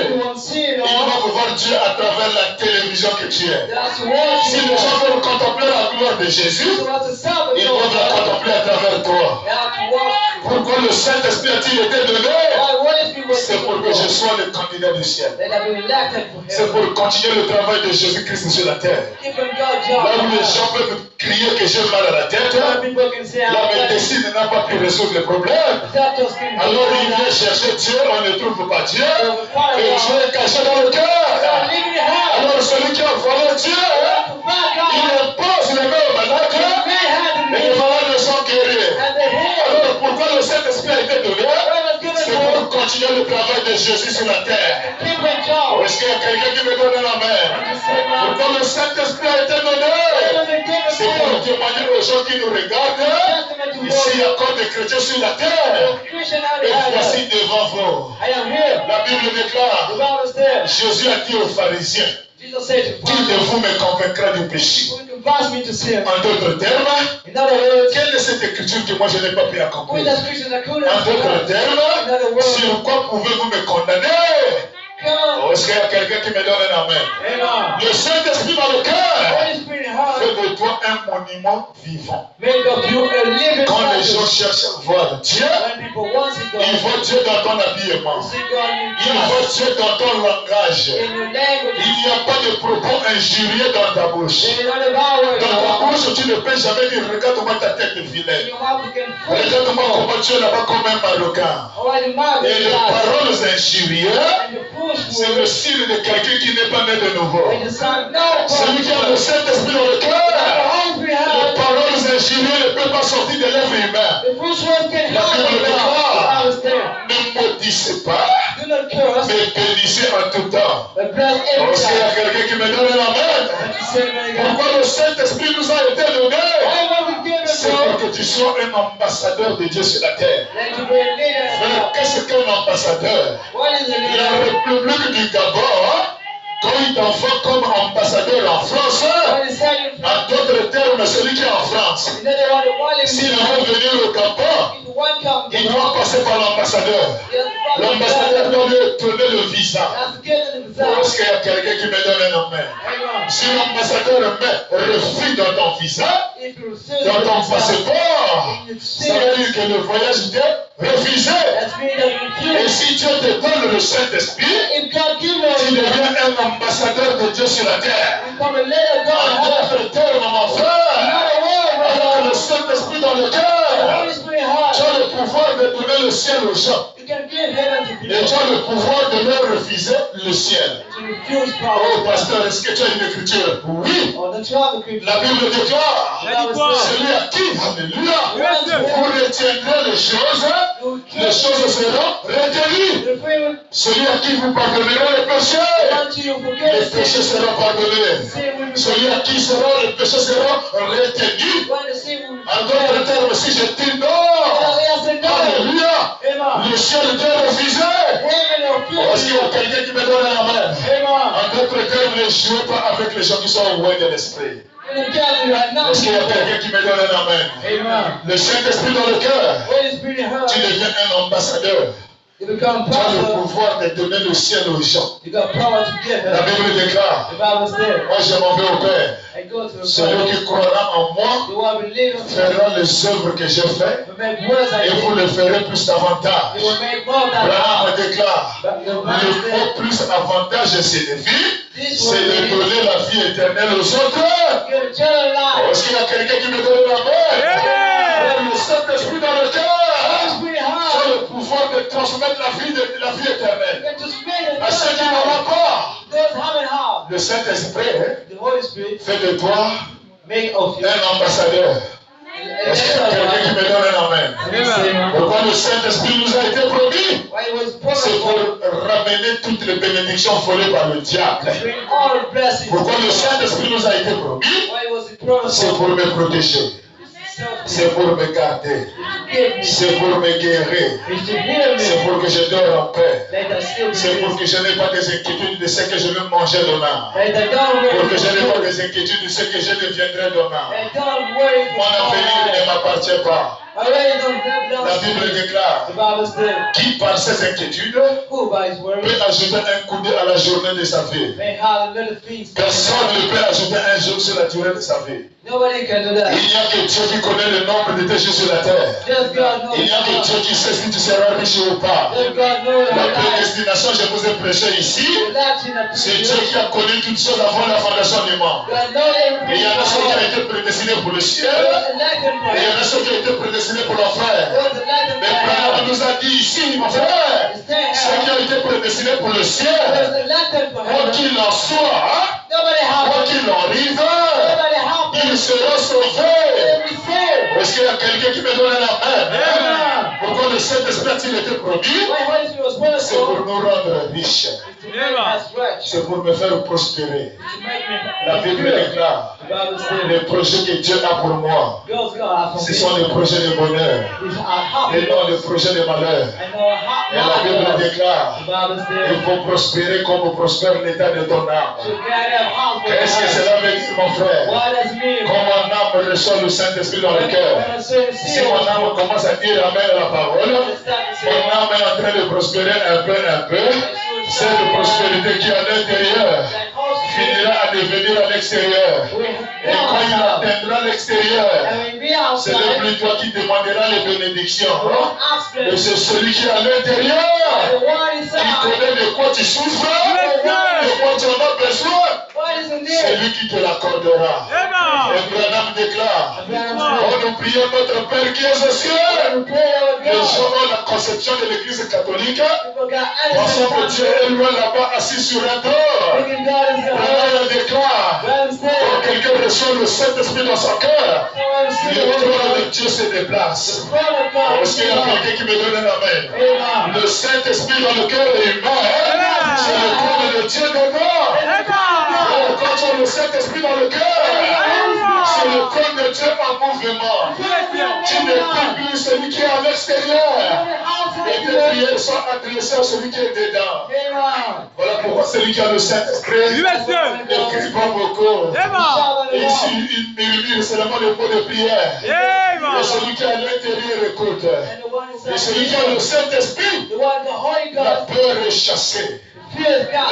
you want to see it ils all, vont voir Dieu à travers la télévision que tu es. that's Si watching les gens you. veulent contempler la gloire de Jésus, So that's a Sabbath ils vont la God. contempler à travers toi. They have to watch you. Pourquoi le Saint-Esprit a-t-il été donné? Why? What if you were C'est pour que je sois le candidat du ciel. They have been elected for C'est him. pour continuer le travail de Jésus-Christ sur la terre. Giving God Là où les job. gens peuvent crier que j'ai mal à la tête, Other people can say, la I'm médecine n'a pas pu résoudre le problème. doctors can Alors il vient chercher Dieu, on ne trouve pas Dieu, et Dieu God. est caché dans le cœur. Live in your house. Alors celui qui a volé Dieu, To find il God. impose les mains aux malades, May have et the les malades sont guéris. and the head. Alors pourquoi le Saint-Esprit a été donné? Whoever's given C'est to pour continuer le travail de Jésus sur la terre. keep in job. Est-ce qu'il y a quelqu'un qui me donne la main? Pourquoi le Saint-Esprit a été donné? C'est pour témoigner aux gens qui nous regardent. Ici, il y a encore des chrétiens sur la terre. Et voici devant vous. I am here. La Bible déclare, The Bible says, Jésus a dit aux pharisiens, Jesus said to qui de Paul, vous me convaincra du péché? who convince me to sin? En d'autres termes, In other words, quelle est cette écriture que moi je n'ai pas pu who is accomplir? that scripture that could En d'autres have termes, sur quoi pouvez-vous me condamner? come? Est-ce qu'il y a quelqu'un qui me donne un amen? Amen. Le Saint-Esprit dans le cœur Holy Spirit heart fait de toi un monument vivant. made of you a living Quand les gens statue. cherchent à voir Dieu, When people want to go, ils voient Dieu dans ton habillement. see God in Ils voient dress, Dieu dans ton langage. in your language, Il n'y a pas de propos injurieux dans ta bouche. in none of our Dans ta bouche, tu ne peux jamais dire, regarde-moi ta tête de in vilaine. your mouth you can Regarde-moi comment tu es là-bas comme un Marocain. or in your mouth Et les you can paroles injurieuses, and your foolish c'est le words, style de quelqu'un qui n'est pas né de nouveau. when the son no Celui qui a le the Saint-Esprit dans le cœur, Holy Spirit les heart, paroles injurieuses ne peuvent pas sortir de l'œuvre humaine. the foolish words can La help Bible you déclare, I was there. ne maudissez pas, Do not curse, mais bénissez en tout temps. but bless every Est-ce qu'il y a time. quelqu'un qui me donne la main? And you say, man, God, Pourquoi le Saint-Esprit nous a été donné? why was we given C'est to pour que tu sois un ambassadeur de Dieu sur la terre. that you be a leader? Frère, qu'est-ce qu'un ambassadeur? What is a La leader? République du Gabon, quand il t'envoie comme ambassadeur en France, What is saying en d'autres termes, celui qui est en France, in other words, the one s'il veut venir au Gabon, if one comes, il doit passer par l'ambassadeur. L'ambassadeur doit lui donner le visa. that's given the Est-ce desire. qu'il y a quelqu'un qui me donne un nom? Amen. Si l'ambassadeur met refus dans ton visa, If you receive dans ton the desire, passeport, and you ça veut dire que le voyage était refusé. that's mean that you Et refuse. si Dieu te donne le Saint-Esprit, If God gives tu you, deviens un ambassadeur de Dieu sur la terre. you become a leader of God. En d'autres termes, mon frère, Not a word, avec brother. le Saint-Esprit dans le The cœur, Holy Spirit tu heart. as le pouvoir de donner le ciel aux gens. You can give heaven to Et people. tu as le pouvoir de leur refuser le ciel. To refuse Oh, power. pasteur, est-ce que tu as une écriture? Oui. Or the child of La Bible déclare, Bible celui à qui, alléluia, says, vous retiendrez les choses seront retenues. the free Celui à qui vous pardonnerez les péchés, unto you les forget péchés sin. seront pardonnés. Sin will be Celui à qui les péchés seront retenus. when the sin will be En d'autres termes, si je dis non, I said no. alléluia, Amen. le ciel est refusé. Heaven will Est-ce qu'il y a quelqu'un qui me donne un amen? Amen. En d'autres termes, ne jouez pas avec les gens qui sont loin de l'esprit. In the devil you are not. Est-ce qu'il y a quelqu'un qui me donne un amen? Amen. Le Saint-Esprit dans le cœur, Holy Spirit heart. tu deviens un ambassadeur. You become Tu as le prosper. pouvoir de donner le ciel aux gens. You got power to give La it. Bible déclare, The Bible says, moi je m'en vais au Père. I go to the Celui Father. qui croira en moi The one believe in me fera les œuvres que j'ai faites will make words I et vous did. le ferez plus davantage. He will make more than Abraham I. déclare, But the le Bible mot says, plus avantage signifie, this c'est will de be donner la vie éternelle aux autres. give eternal life. Est-ce qu'il y a quelqu'un qui me donne la main? Amen. Le Saint-Esprit dans le cœur. Holy Spirit Tu as heart. le pouvoir de transmettre la vie You éternelle. can just make it À ceux qui n'en eternal ont life. pas, Those have it hard. le Saint-Esprit The Holy Spirit fait de toi make of you. un ambassadeur. Est-ce qu'il y a quelqu'un qui me donne un amen? Amen. Pourquoi le Saint-Esprit nous a été promis? Why it was C'est promised pour ramener toutes les bénédictions volées par le diable. to bring all the blessings. Pourquoi le Saint-Esprit nous a été promis? Why it was promised C'est pour me protéger. C'est pour me garder. C'est pour me guérir. C'est pour que je dors en paix. C'est pour que je n'ai pas des inquiétudes de ce que je vais manger demain. Pour que je n'ai pas des inquiétudes de ce que je deviendrai demain. Mon avenir ne m'appartient pas. La Bible déclare, qui par ses inquiétudes peut ajouter un coup à la journée de sa vie. Personne ne peut ajouter un jour sur la durée de sa vie. Nobody can do that. Il n'y a que Dieu qui connaît le nombre de tes jours sur la terre. Just God knows. Il n'y a que Dieu qui sait si tu seras riche ou pas. Just God knows La your life. prédestination, je vous ai prêché ici. C'est Dieu God qui a connu toutes choses avant la fondation du monde. knows Et il y en a ceux qui ont everything. été prédestinés pour le ciel. Elected for Et il y en a him. ceux qui ont été prédestinés pour l'enfer. Was elected Mais for Abraham him. nous a dit ici, mon frère, ceux qui ont été prédestinés pour le Was ciel, elected for quoi him. qu'il en soit, Nobody quoi helped him. qu'il en arrive, Nobody helped him. ils seront sauvés. They will be saved. Est-ce qu'il y a quelqu'un qui me donne la main? Amen. Pourquoi le Saint-Esprit a-t-il été promis? Why Holy Spirit was promised C'est pour to nous rendre riches. make us rich. C'est pour me faire prospérer. To make me La Bible déclare, The Bible says, les projets que Dieu a pour moi, God's God has for ce me. sont les projets de bonheur These are happy. et non les projets de malheur. I know Et la Bible happy. déclare, The Bible il says, faut prospérer comme prospère l'état de ton âme. to get a house with Qu'est-ce que us. cela veut dire, mon frère? What does it mean? Quand mon âme reçoit le Saint-Esprit dans le cœur, When a certain si seal mon âme commence à dire amen à la parole, mon âme est en train de prospérer un peu. Cette prospérité qui est à l'intérieur finira à devenir à l'extérieur. Et quand il atteindra l'extérieur, c'est le plus toi qui demandera les bénédictions. Et c'est celui qui est à l'intérieur qui connaît de quoi tu souffres, de quoi tu en as besoin. C'est lui qui te l'accordera. Et Branham déclare, oh, nous prions notre Père qui est aux cieux. Les gens ont la conception de l'Église catholique, pensant que Dieu est loin là-bas assis sur un trône. Branham déclare, quand quelqu'un reçoit le Saint-Esprit dans son cœur, le trône de Dieu se déplace. Est-ce qu'il y a quelqu'un qui me donne la main? Le Saint-Esprit dans le cœur est humain, c'est le trône de Dieu dedans. Alors, quand tu as le Saint-Esprit dans le cœur, c'est le trône de Dieu en mouvement. Tu n'es plus celui qui est à l'extérieur. Et tes prières sont adressées à celui qui est dedans. Voilà pourquoi celui qui a le Saint-Esprit ne crie pas beaucoup. Il murmure seulement les mots de prière. Et celui qui est à l'intérieur écoute. Et celui qui a le Saint-Esprit, la peur est chassée.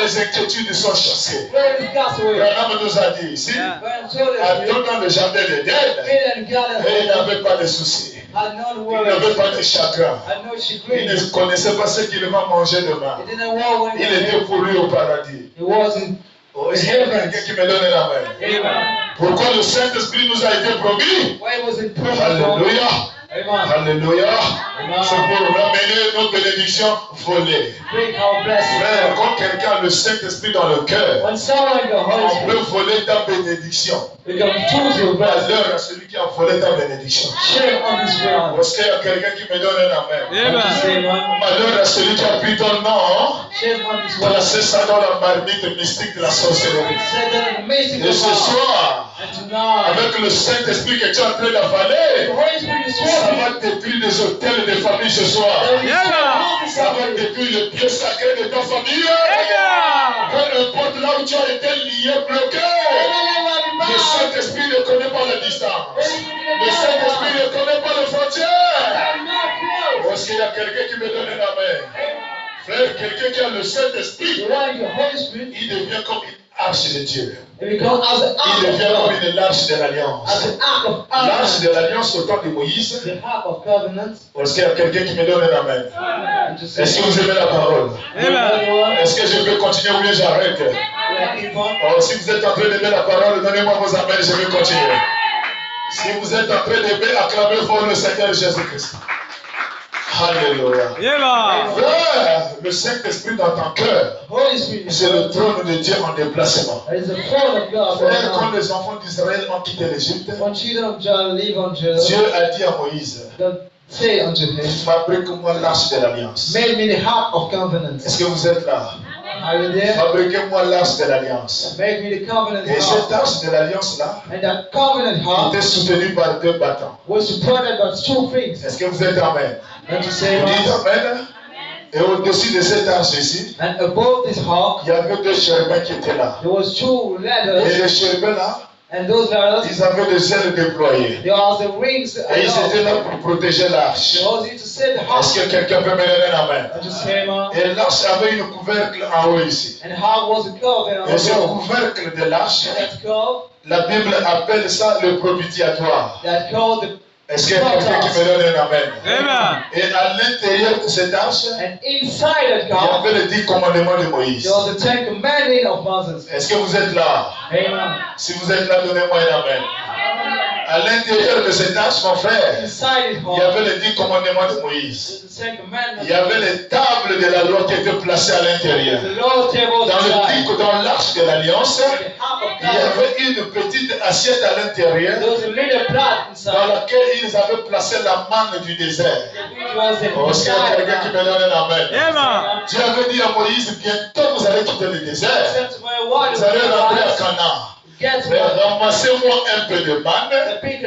Les inquiétudes sont chassées. Branham nous a dit ici, Adam dans le jardin d'Éden, et il n'avait pas de soucis. Il n'avait pas de chagrin. Il ne connaissait pas ce qu'il va manger demain. Il était pour lui au paradis. Oh, est-ce qu'il y a quelqu'un qui me donne la main? Pourquoi le Saint-Esprit nous a été promis? Alléluia. Alléluia. C'est pour ramener nos bénédictions volées. Frère, quand quelqu'un a le Saint-Esprit dans le cœur, on peut voler ta bénédiction. Malheur à celui qui a volé ta bénédiction. Est-ce qu'il y a quelqu'un qui me donne un amen? Malheur à celui qui a pris ton nom, placé ça dans la marmite mystique de la sorcellerie. Et ce soir, avec le Saint-Esprit que tu es en train d'avaler, ça va détruire les hôtels de famille ce soir. Ça va détruire les pieds sacrés de ta famille. Peu importe là où tu as été lié, bloqué. Le Saint-Esprit ne connaît pas la distance. Le Saint-Esprit ne connaît pas les frontières. Est-ce qu'il y a quelqu'un qui me donne la main? Frère, quelqu'un qui a le Saint-Esprit, The one with the Holy Spirit, il devient comme une arche de Dieu. it becomes as an Il ark of devient comme God, une arche de l'alliance. as an ark of L'arche de covenant, l'alliance au temps de Moïse. the ark of covenant. Est-ce qu'il y a quelqu'un qui me donne un amen? And to say, Est-ce que vous aimez la parole? Amen. Est-ce que je peux continuer ou bien j'arrête? Keep on. Oh, si vous êtes en train d'aimer la parole, donnez-moi vos amens, je vais continuer. Si vous êtes en train d'aimer, acclamez fort le Seigneur Jésus-Christ. Alléluia. Frère, le Saint-Esprit dans ton cœur, Holy Spirit, c'est le trône de Dieu en déplacement. that is the throne of God. Frère, quand les enfants d'Israël ont quitté l'Égypte, When children of John leave on Dieu Judah, a dit à Moïse, God say unto him, fabrique-moi l'arche de l'alliance. Make me the ark of covenant. Est-ce que vous êtes là? Are you there? Fabriquez-moi l'arche de l'alliance. Make me the covenant Et cette ark. arche de l'alliance-là And that covenant ark était soutenue par deux bâtons. was supported by two things. Est-ce que vous êtes amen? And to say, Vous dites amen? Et au-dessus de cette arche ici, and above this ark, il y avait deux chérubins qui étaient là. there was two Et ladders, les chérubins là, and those ladders, ils avaient des ailes déployées. there are the rings. Et ils étaient là pour protéger l'arche. They was here to set the Est-ce ark. que quelqu'un peut me donner un amen? And to say, man, Et l'arche avait une couvercle en haut ici. and how was the covenant Et ce above? couvercle de l'arche, That called, la Bible appelle ça le propitiatoire. that called the, Est-ce qu'il y a quelqu'un qui me donne un amen? Amen. Et à l'intérieur de cette arche, and inside that il y God, avait les 10 commandements de Moïse. there was the Ten Commandments of Moses. Est-ce que vous êtes là? Amen. Si vous êtes là, donnez-moi un amen. À l'intérieur de cette arche, mon frère, Inside it il y avait les 10 commandements de Moïse. the Ten Commandments. Il y avait les tables de la loi qui étaient placées à l'intérieur. The Lord table Dans l'arche de l'alliance, the half of il y God. avait une petite assiette à l'intérieur There was a little plot dans inside. laquelle ils avaient placé la manne du désert. Which was Oh, est-ce qu'il y a quelqu'un qui me donne un amen? Amen. Dieu avait dit à Moïse, bientôt vous allez quitter le désert. Vous allez rentrer à Canaan. Get Mais one. ramassez-moi un peu de manne, A bit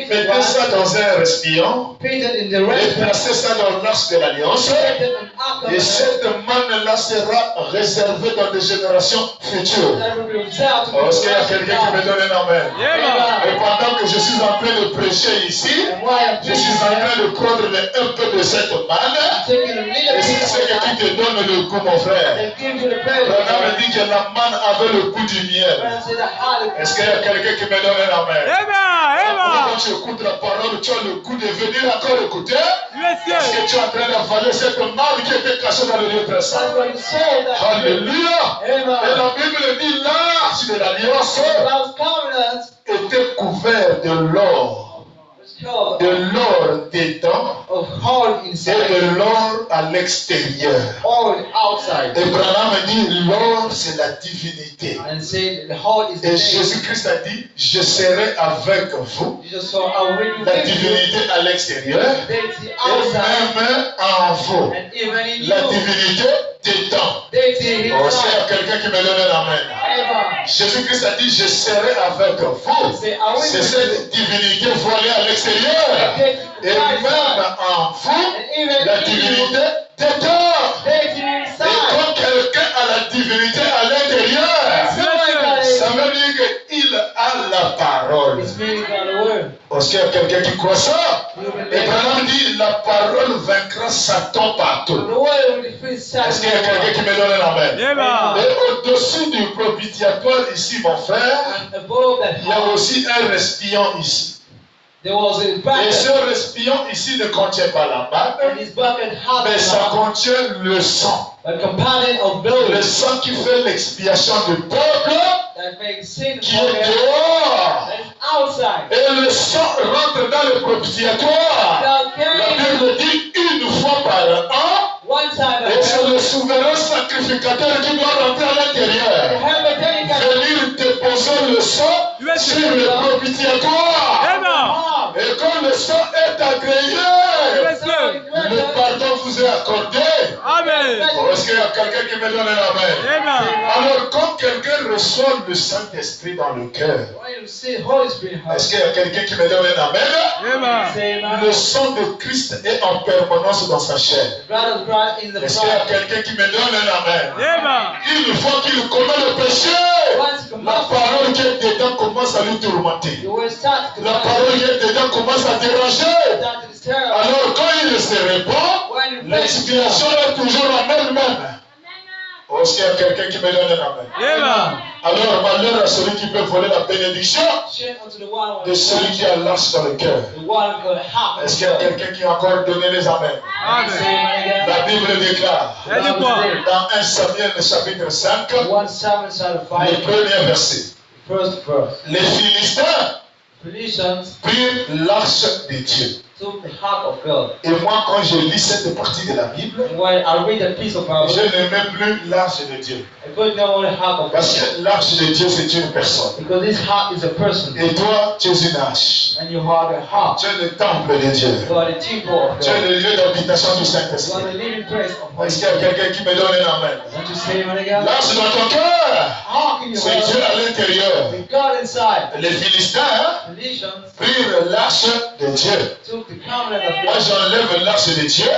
mettez of ça dans un récipient put it in the et red. placez ça dans l'arche de l'alliance. Put it in an Et ark cette manne-là sera réservée dans des générations futures. that will be reserved to Oh, est-ce qu'il y a quelqu'un qui me God. donne un amen? Amen. Et pendant que je suis en train de prêcher ici, And why I'm je suis en train de prendre un peu de cette manne. taking a little Et c'est bit ce of qui that te donne le goût, mon frère. and give you the Branham praise. dit que la manne avait le goût du miel. Say the hallelujah. Est-ce qu'il y a quelqu'un qui me donne un amen? Amen. Quand tu écoutes la parole, tu as le goût de venir encore écouter. Est-ce Monsieur. que tu es en train d'avaler cette manne qui était cachée dans le lieu très saint? That's what you say that. Alléluia! Et Amen. la Bible dit l'arche de l'alliance God's covenant était couvert de l'or. is called De l'or dedans of hard et inside, de l'or à l'extérieur. hard outside. Et Branham dit l'or c'est la divinité. And say the heart is the Et name. Jésus-Christ a dit je serai avec vous. Jesus saw I will be La with you. divinité à l'extérieur Deity et outside même en vous. and even in La you. divinité dedans. Deity Oh, s'il y a inside. quelqu'un qui me donne un amen. Amen. Jésus-Christ a dit je serai avec vous. Say I will C'est be cette divinité voilée à l'extérieur. Et même en vous, and even la in you. divinité dedans. Deity Et inside. quand quelqu'un a la divinité à l'intérieur, ça veut dire qu'il a la parole. It's meaning by the word. Est-ce qu'il y a quelqu'un qui croit ça? You will Et never- Branham dit la parole vaincra Satan partout. The word will defeat Satan. Est-ce qu'il y a quelqu'un qui me donne un amen? Amen. Et au-dessus du propitiatoire ici, mon frère, And above that il y a heart, aussi un récipient ici. there was a Et bucket. ce récipient ici ne contient pas la And manne, this bucket had mais ça contient le sang. a component of Le blood sang qui fait l'expiation du peuple that makes sin qui for est them. dehors. That is outside. Et le sang rentre dans le propitiatoire. La Bible dit une fois par an. One time Et c'est le souverain sacrificateur qui doit rentrer à l'intérieur. Venir déposer le sang sur le propitiatoire. Amen. Et quand le sang est agréé, le pardon vous est accordé. Amen. Oh, est-ce qu'il y a quelqu'un qui me donne un amen? Amen. Alors, quand quelqu'un reçoit le Saint-Esprit dans le cœur, est-ce qu'il y a quelqu'un qui me donne un amen? Amen. Le sang de Christ est en permanence dans sa chair. Est-ce qu'il y a quelqu'un qui me donne un amen? Amen. Une fois qu'il commet le péché, la parole qui est dedans commence à lui tourmenter. La parole qui est dedans commence à déranger. Alors quand il se répand, L'expiation est toujours la même. Est-ce qu'il y a quelqu'un qui me donne un amen? Amen. Alors, malheur à celui qui peut voler la bénédiction Shame unto the one de celui qui a l'arche dans le cœur. the one with a heart. Est-ce qu'il y a quelqu'un qui a encore donné les amens? Amen. La Bible déclare Elle dit quoi? dans 1 Samuel le chapitre 5, 1 Samuel chapter le 5, premier verset. first verse. Les Philistins Philistines prirent l'arche de Dieu. took the heart of God. Et moi, quand je lis cette partie de la Bible, And when I read a piece of Bible, je n'aimais plus l'arche de Dieu. I put down the heart of Parce God. que l'arche de Dieu, c'est une personne. Because this heart is a person. Et toi, tu es une arche. And you are the heart. Tu es le temple de Dieu. You are the temple of Tu es God. le lieu d'habitation du You Saint-Esprit. are the living place of God. Est-ce qu'il y a quelqu'un qui me donne un amen? Don't you say amen again? L'arche dans ton cœur, Heart in your c'est Dieu heart. à l'intérieur. With God inside. Les Philistins Philistines prirent l'arche de Dieu. took the covenant of Moi, God. j'enlève l'arche de Dieu.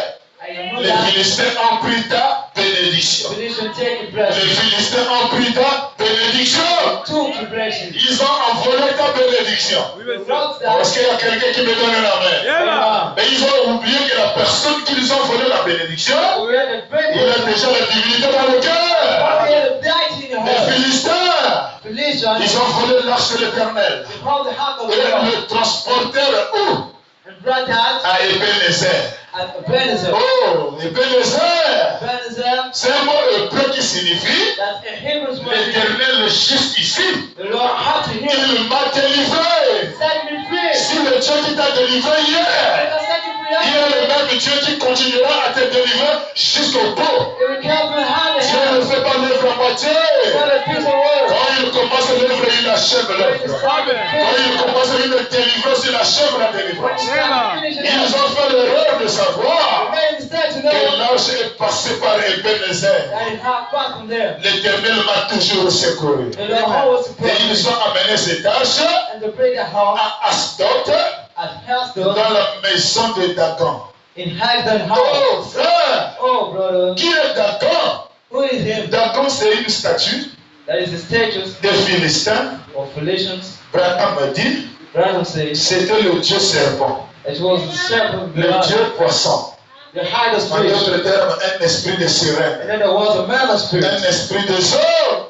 I am Les not that. Philistins ont pris ta bénédiction. Philistines take the Les blessing. Philistins ont pris ta bénédiction. Took the blessing. Ils ont envolé ta bénédiction. Oui, They monsieur. wrote Est-ce that. qu'il y a quelqu'un qui me donne un amen? Amen. Mais ils ont oublié que la personne qui nous a volé la bénédiction, We had a great il a blessing. déjà la divinité dans le cœur. We had a deity in the Les heart. Philistins, Philistines, ils ont volé l'arche de l'Éternel. they brought the heart of Et God le transportèrent où? and brought that À Ebenezer. at Ebenezer. Oh, Ebenezer, Ebenezer, c'est un mot hébreu qui signifie that's a Hebrew word. l'Éternel justifie. The Lord had to hear. Il m'a délivré. Set me free. Si le Dieu qui t'a délivré hier, Let us set you free. il est le même Dieu qui continuera à te délivrer jusqu'au bout. It will come from hand to Dieu ne hand. fait pas l'œuvre à moitié. Not a piece of word. Quand il commence l'œuvre, il achève When l'œuvre. you start to Quand il finish, commence une délivrance, il achève la when délivrance. you start to finish it, Ils ont fait l'erreur de savoir then you start to know que l'arche est passée par Ebenezer. that it had passed from there. L'Éternel m'a toujours secouru. The Lord always Et supported ils me. ont amené cette arche And to bring the heart à Asdod, at Heston dans la maison de Dagon. in Hagden Oh house. frère, Oh, brother. qui est Dagon? Who is him? Dagon, c'est une statue That is the status des Philistins. of Philistines. Branham me dit, Branham says c'était le dieu serpent, it was the serpent le blood, dieu poisson. the highest En fish. d'autres termes, un esprit de sirène, And then there was a mammoth spirit. un esprit de zoo.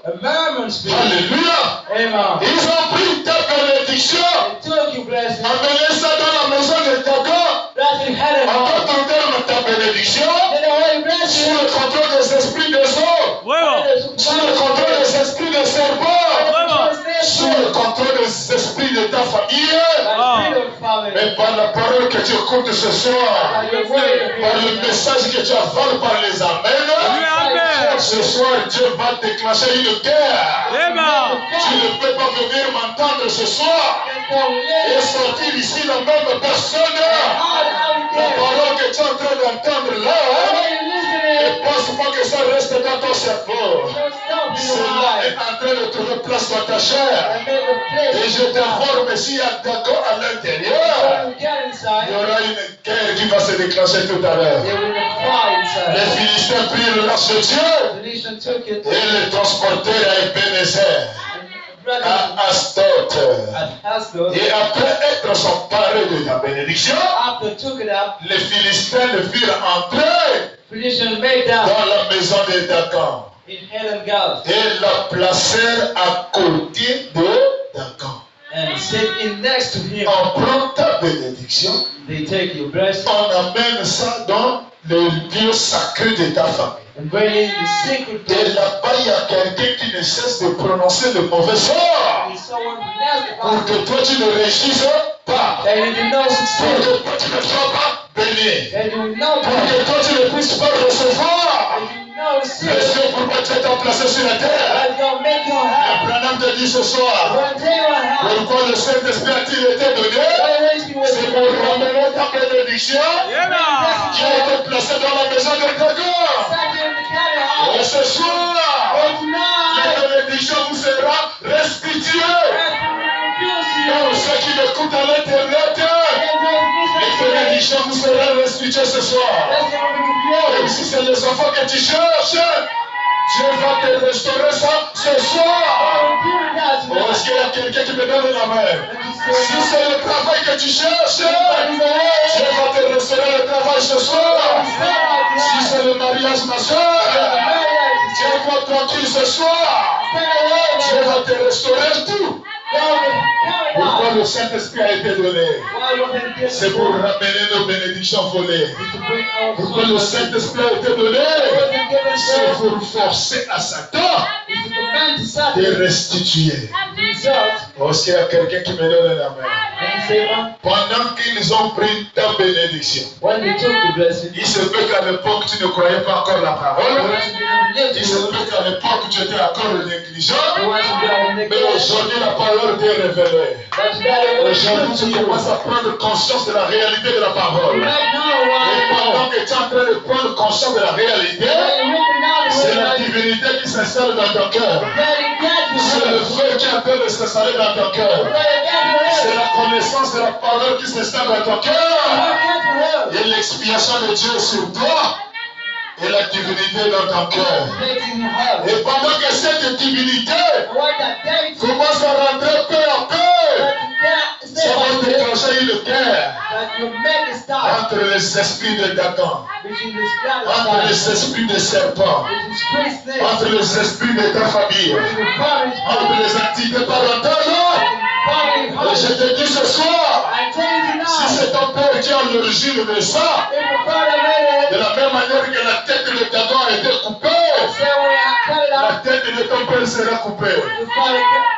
A mammoth spirit. Alléluia. Amen. Ils ont pris ta bénédiction, They took your blessing. amené ça dans la maison de Dagon. That you had it En all. d'autres termes, ta bénédiction, Then they already blessed sous you. le contrôle des esprits de zoo, Vraiment. sous le contrôle des esprits de serpent, sous le contrôle des esprits de ta famille. Mais par la parole que tu écoutes ce soir, par le message que tu avales par les Oui, amens, amen. ce soir Dieu va déclencher une guerre. Amen. Tu ne peux pas venir m'entendre ce soir et sortir ici la même personne. La parole que tu es en train d'entendre là, ne pense pas que ça reste dans ton cerveau. Cela est en train de trouver place dans ta chair. Et je t'informe, s'il y a d'accord à l'intérieur, il y aura une guerre qui va se déclencher tout à l'heure. Les Philistins prirent l'arche de Dieu et les transportèrent à Ebenezer, à Asdod. Et après être s'emparés de ta bénédiction, les Philistins le firent entrer dans la maison de Dagon et la placèrent à côté de Dagon. And sit in next to him. On prend ta bénédiction, They take your blessing on amène ça dans le lieu sacré de ta famille. and bring in the secret Et place. là-bas, il y a quelqu'un qui ne cesse de prononcer le mauvais sort There's someone who knows pour about que toi tu ne réussisses pas, that you do not pour succeed. que toi tu ne sois pas béni, That you will know pour that que toi tu ne puisses pas recevoir you know the le secret. Dieu pourquoi tu es placé sur la terre. That God make your heart. Branham te dit ce soir, One day one heart. pourquoi le Saint-Esprit a-t-il été donné? Always be with C'est you. pour ramener ta bénédiction Amen. qui a été placée dans la maison de Dagon. Second in the county Et house. ce soir, But tonight, la bénédiction vous sera restituée. Pour ceux qui m'écoutent à l'internet, les bénédictions vous seront restituées ce soir. Même si c'est les enfants que tu cherches, Dieu va te restaurer ça ce soir. Oh, est-ce qu'il y a quelqu'un qui me donne la main? Si c'est le travail que tu cherches, Dieu va te restaurer le travail ce soir. Si c'est le mariage, ma soeur, Dieu va tranquille ce soir. Dieu va te restaurer tout. Pourquoi le Saint-Esprit a été donné? C'est pour ramener nos bénédictions volées. Pourquoi le Saint-Esprit a été donné? C'est pour forcer à Satan de restituer. Oh, est-ce qu'il y a quelqu'un qui me donne la main? Pendant qu'ils ont pris ta bénédiction, il se peut qu'à l'époque tu ne croyais pas encore la parole. Il se peut qu'à l'époque tu étais encore négligent. Mais aujourd'hui la parole t'est révélée. Aujourd'hui tu commences à prendre conscience de la réalité de la parole. Et pendant que tu es en train de prendre conscience de la réalité, c'est la divinité qui s'installe dans ton cœur. C'est le feu qui est en train de s'installer dans ton cœur. C'est la connaissance de la parole qui s'installe dans ton cœur. Et l'expiation de Dieu sur toi. Et la divinité dans ton cœur. Et pendant que cette divinité commence à rentrer peu à peu, ça va déclencher une guerre entre les esprits de Satan, entre les esprits de serpents, entre les esprits de ta famille, entre les activités parentales. Et je te dis ce soir, si c'est ton père qui est à l'origine de ça, de la même manière que la tête de Dagon a été coupée, la tête de ton père sera coupée.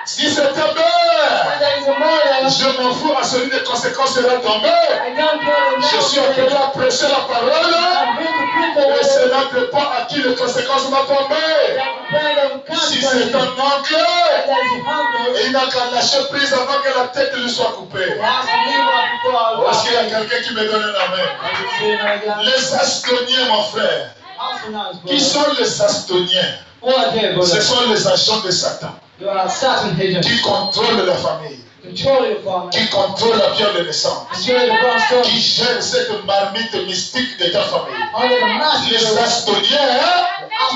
Si c'est ta mère, je m'en fous à celui des conséquences sera tombé. Je suis appelé à prêcher la parole. Et c'est n'entre pas à qui les conséquences vont tomber. Si c'est ton oncle, il n'a qu'à lâcher prise avant que la tête lui soit coupée. Est-ce qu'il y a quelqu'un qui me donne la main? Les Astoniens, mon frère. Qui sont les Astoniens? Ce sont les agents de Satan qui contrôlent la famille, qui contrôle la pierre de naissance, qui gère cette marmite mystique de ta famille. Les Astoniens,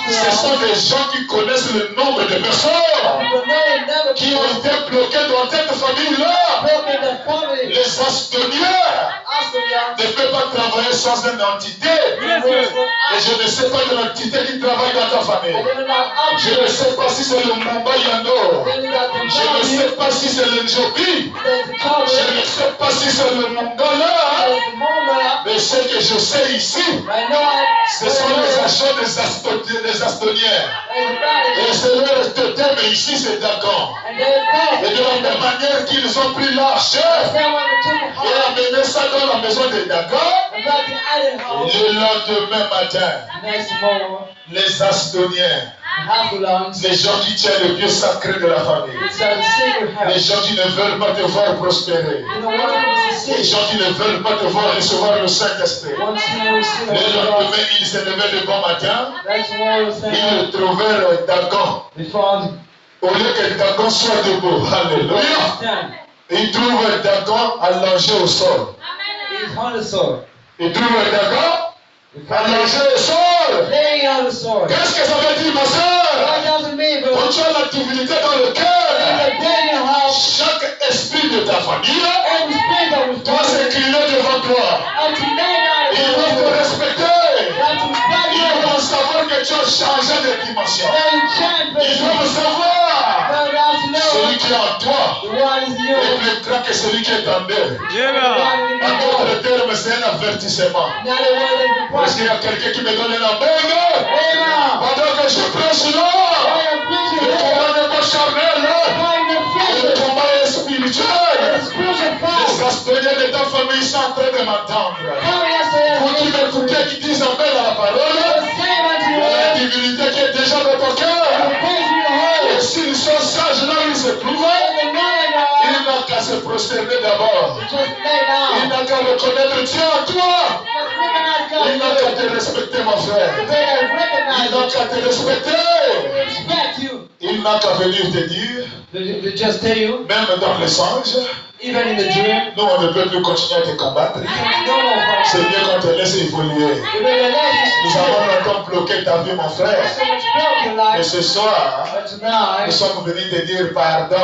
ce sont des gens qui connaissent le nombre de personnes qui ont été bloquées dans cette famille-là. Les Astoniens ne peuvent pas travailler sans une entité. Et je ne sais pas de l'entité qui travaille dans ta famille. Je ne sais pas si c'est le Mumba Yano. Je ne sais pas si c'est le Njobi. Je ne sais pas si c'est le Mongala. Mais ce que je sais ici, ce sont les agents des Astoniens. Et c'est leur totem ici, c'est Dagon. Et de la même manière qu'ils ont pris l'arche et amené ça dans la maison de Dagon, le lendemain matin, les Astoniens, les gens qui tiennent le lieu sacré de la famille, les gens qui ne veulent pas te voir prospérer, les gens qui ne veulent pas te voir recevoir le Saint-Esprit. Le lendemain, ils se levaient le bon matin, ils trouvèrent Dagon. Au lieu que Dagon soit debout, alléluia, ils trouvent Dagon allongé au sol. Ils trouvent Dagon allongé au sol. Qu'est-ce que ça veut dire, ma soeur? Quand tu as la divinité dans le cœur, chaque esprit de ta famille doit s'incliner devant toi. Ils doivent te respecter. Ils doivent savoir que tu as changé de dimension. Ils doivent savoir celui qui est en toi est plus grand que celui qui est en eux. En d'autres termes, c'est un avertissement. Est-ce qu'il y a quelqu'un qui me donne la main? Pendant que je prêche là, le combat n'est pas charnel, le combat est spirituel. Les Astoniens de ta famille sont en train de m'entendre. Vous qui m'écoutez, qui disent amen à la parole, la divinité qui est déjà dans ton cœur. Et s'ils sont sages là où ils se trouvent, il n'a qu'à se prosterner d'abord. Il n'a qu'à reconnaître Dieu en toi. Il n'a qu'à te respecter, mon frère. Il n'a qu'à te respecter. Il n'a qu'à venir te dire, même dans les songes, Even in the dream, Nous, on ne peut plus continuer à te combattre. you can no more fight. C'est bien qu'on te laisse évoluer. You realize Nous avons longtemps bloqué ta vie, mon frère. so much broke your Mais life, ce soir, but tonight, nous sommes venus te dire pardon.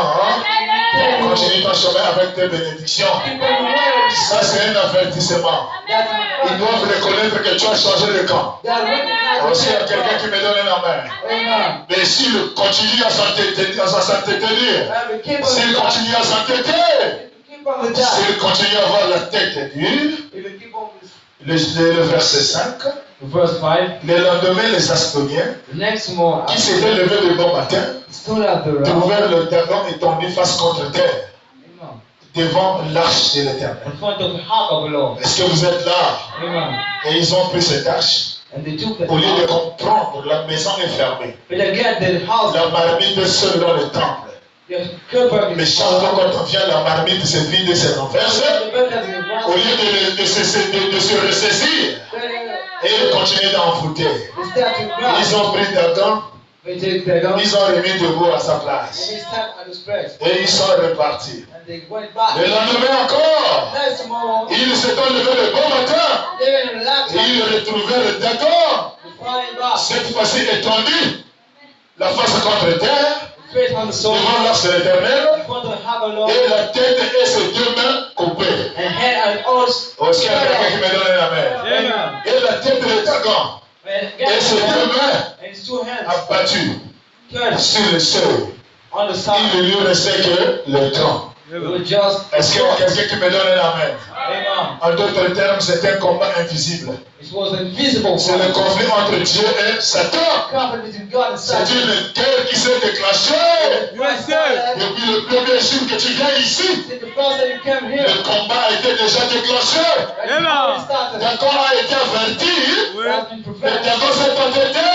Continue ton chemin avec tes bénédictions. keep on the way. Ça, c'est un avertissement. That's Ils doivent reconnaître que tu as changé de camp. that recognize Aussi, il y a the quelqu'un qui me donne la main. Amen. Mais s'il continue à s'entretenir, And keep on s'il the continue à s'entêter, keep on the dive. s'il continue à avoir la tête dure, If you keep on this. le verset 5, Verse 5. le lendemain, les Astoniens, The next morning, qui s'étaient levés le bon matin, stood at the rock. trouvèrent le dragon étendu face contre terre, Amen. devant l'arche de l'Éternel. In front of the ark of the Lord. Est-ce que vous êtes là? Amen. Et ils ont pris cette arche. And they took the Au lieu de ark. comprendre, la maison est fermée. But again, the house. La marmite est seule dans le temple. The cupboard Mais is chaque fois quand on vient, la marmite se vide et se renverse. The bucket is Au lieu de se ressaisir et de continuer d'enfouter. They start to grab. Ils ont pris Dagon, They take the gun. ils ont remis debout à sa And place. they stand at his place. Et ils sont repartis. And they went back. Le lendemain encore, Next morning, ils se sont levés le bon matin they were in the lap. et ils retrouvèrent Dagon, They flying back. cette fois-ci étendu, la face contre terre, Straight on the soul. devant l'arche de l'Éternel, In front of the hammer Lord. et la tête et ses deux mains coupées. And head and horse. Est-ce qu'il y a quelqu'un qui me donne la main? Amen. Et la tête de Dagon et ses deux mains And his two hands. abattues Turned sur le sol. on the Il side. ne lui restait que le tronc. It was Amen. just. Est-ce qu'il y a quelqu'un qui me donne la main? Amen. En d'autres termes, c'est un combat invisible. It was invisible. C'est le conflit entre Dieu et Satan. Conflict between God and C'est Satan. une guerre qui s'est déclenchée Yes, sir. depuis le premier jour que tu viens ici. Since the first day you came here. Le combat a été déjà déclenché. And Amen. it already started. Dagon a été averti. Oui. It has been Mais prevented. Dagon s'est entêté.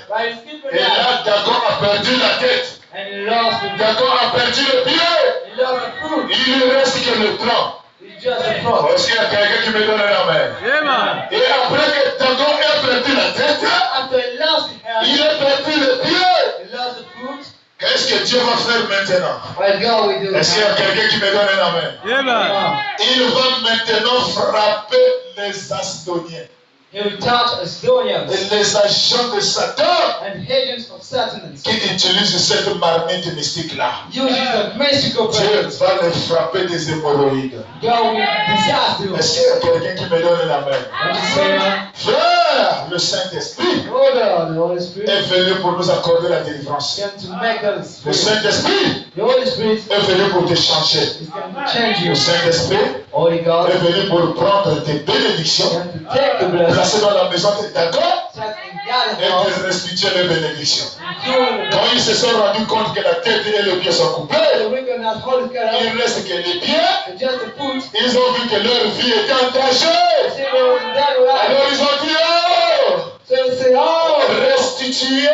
By his people Et là, Dagon a perdu la tête. and he lost the Dagon a perdu le pied. he lost the fruit. Il ne reste que le tronc. It's just a front. Est-ce qu'il y a quelqu'un qui me donne la main? Amen. Et après que Dagon ait perdu la tête, After he lost the head, il a perdu le pied. he lost the fruit. Qu'est-ce que Dieu va faire maintenant? What God will do Est-ce qu'il y a now? quelqu'un qui me donne la main? Amen. Il va maintenant frapper les Astoniens, He will touch Estonians les agents de Satan and agents of Satan. qui utilisent cette marmite mystique-là. Uses the mystical Dieu powers. va les frapper des hémorroïdes. God will disaster. Est-ce qu'il y a quelqu'un qui me donne la main? What you say, man? Frère, le Saint-Esprit Hold on, the Holy Spirit est venu pour nous accorder la délivrance. came to make us Le free. Saint-Esprit The Holy Spirit est venu pour te changer. is going to change Le you. Saint-Esprit Holy God est venu pour prendre tes is bénédictions, going to take the blessing, placer dans la maison de Dagon set in God's et house, te restituer les bénédictions. and heal the Quand ils se sont rendus compte que la tête et le pied sont coupés, The wicked not Holy Spirit, il ne reste que les pieds. and just the foot. Ils ont vu que leur vie était en danger. See what was in that life. Alors ils ont dit, oh, So they say, oh, restituer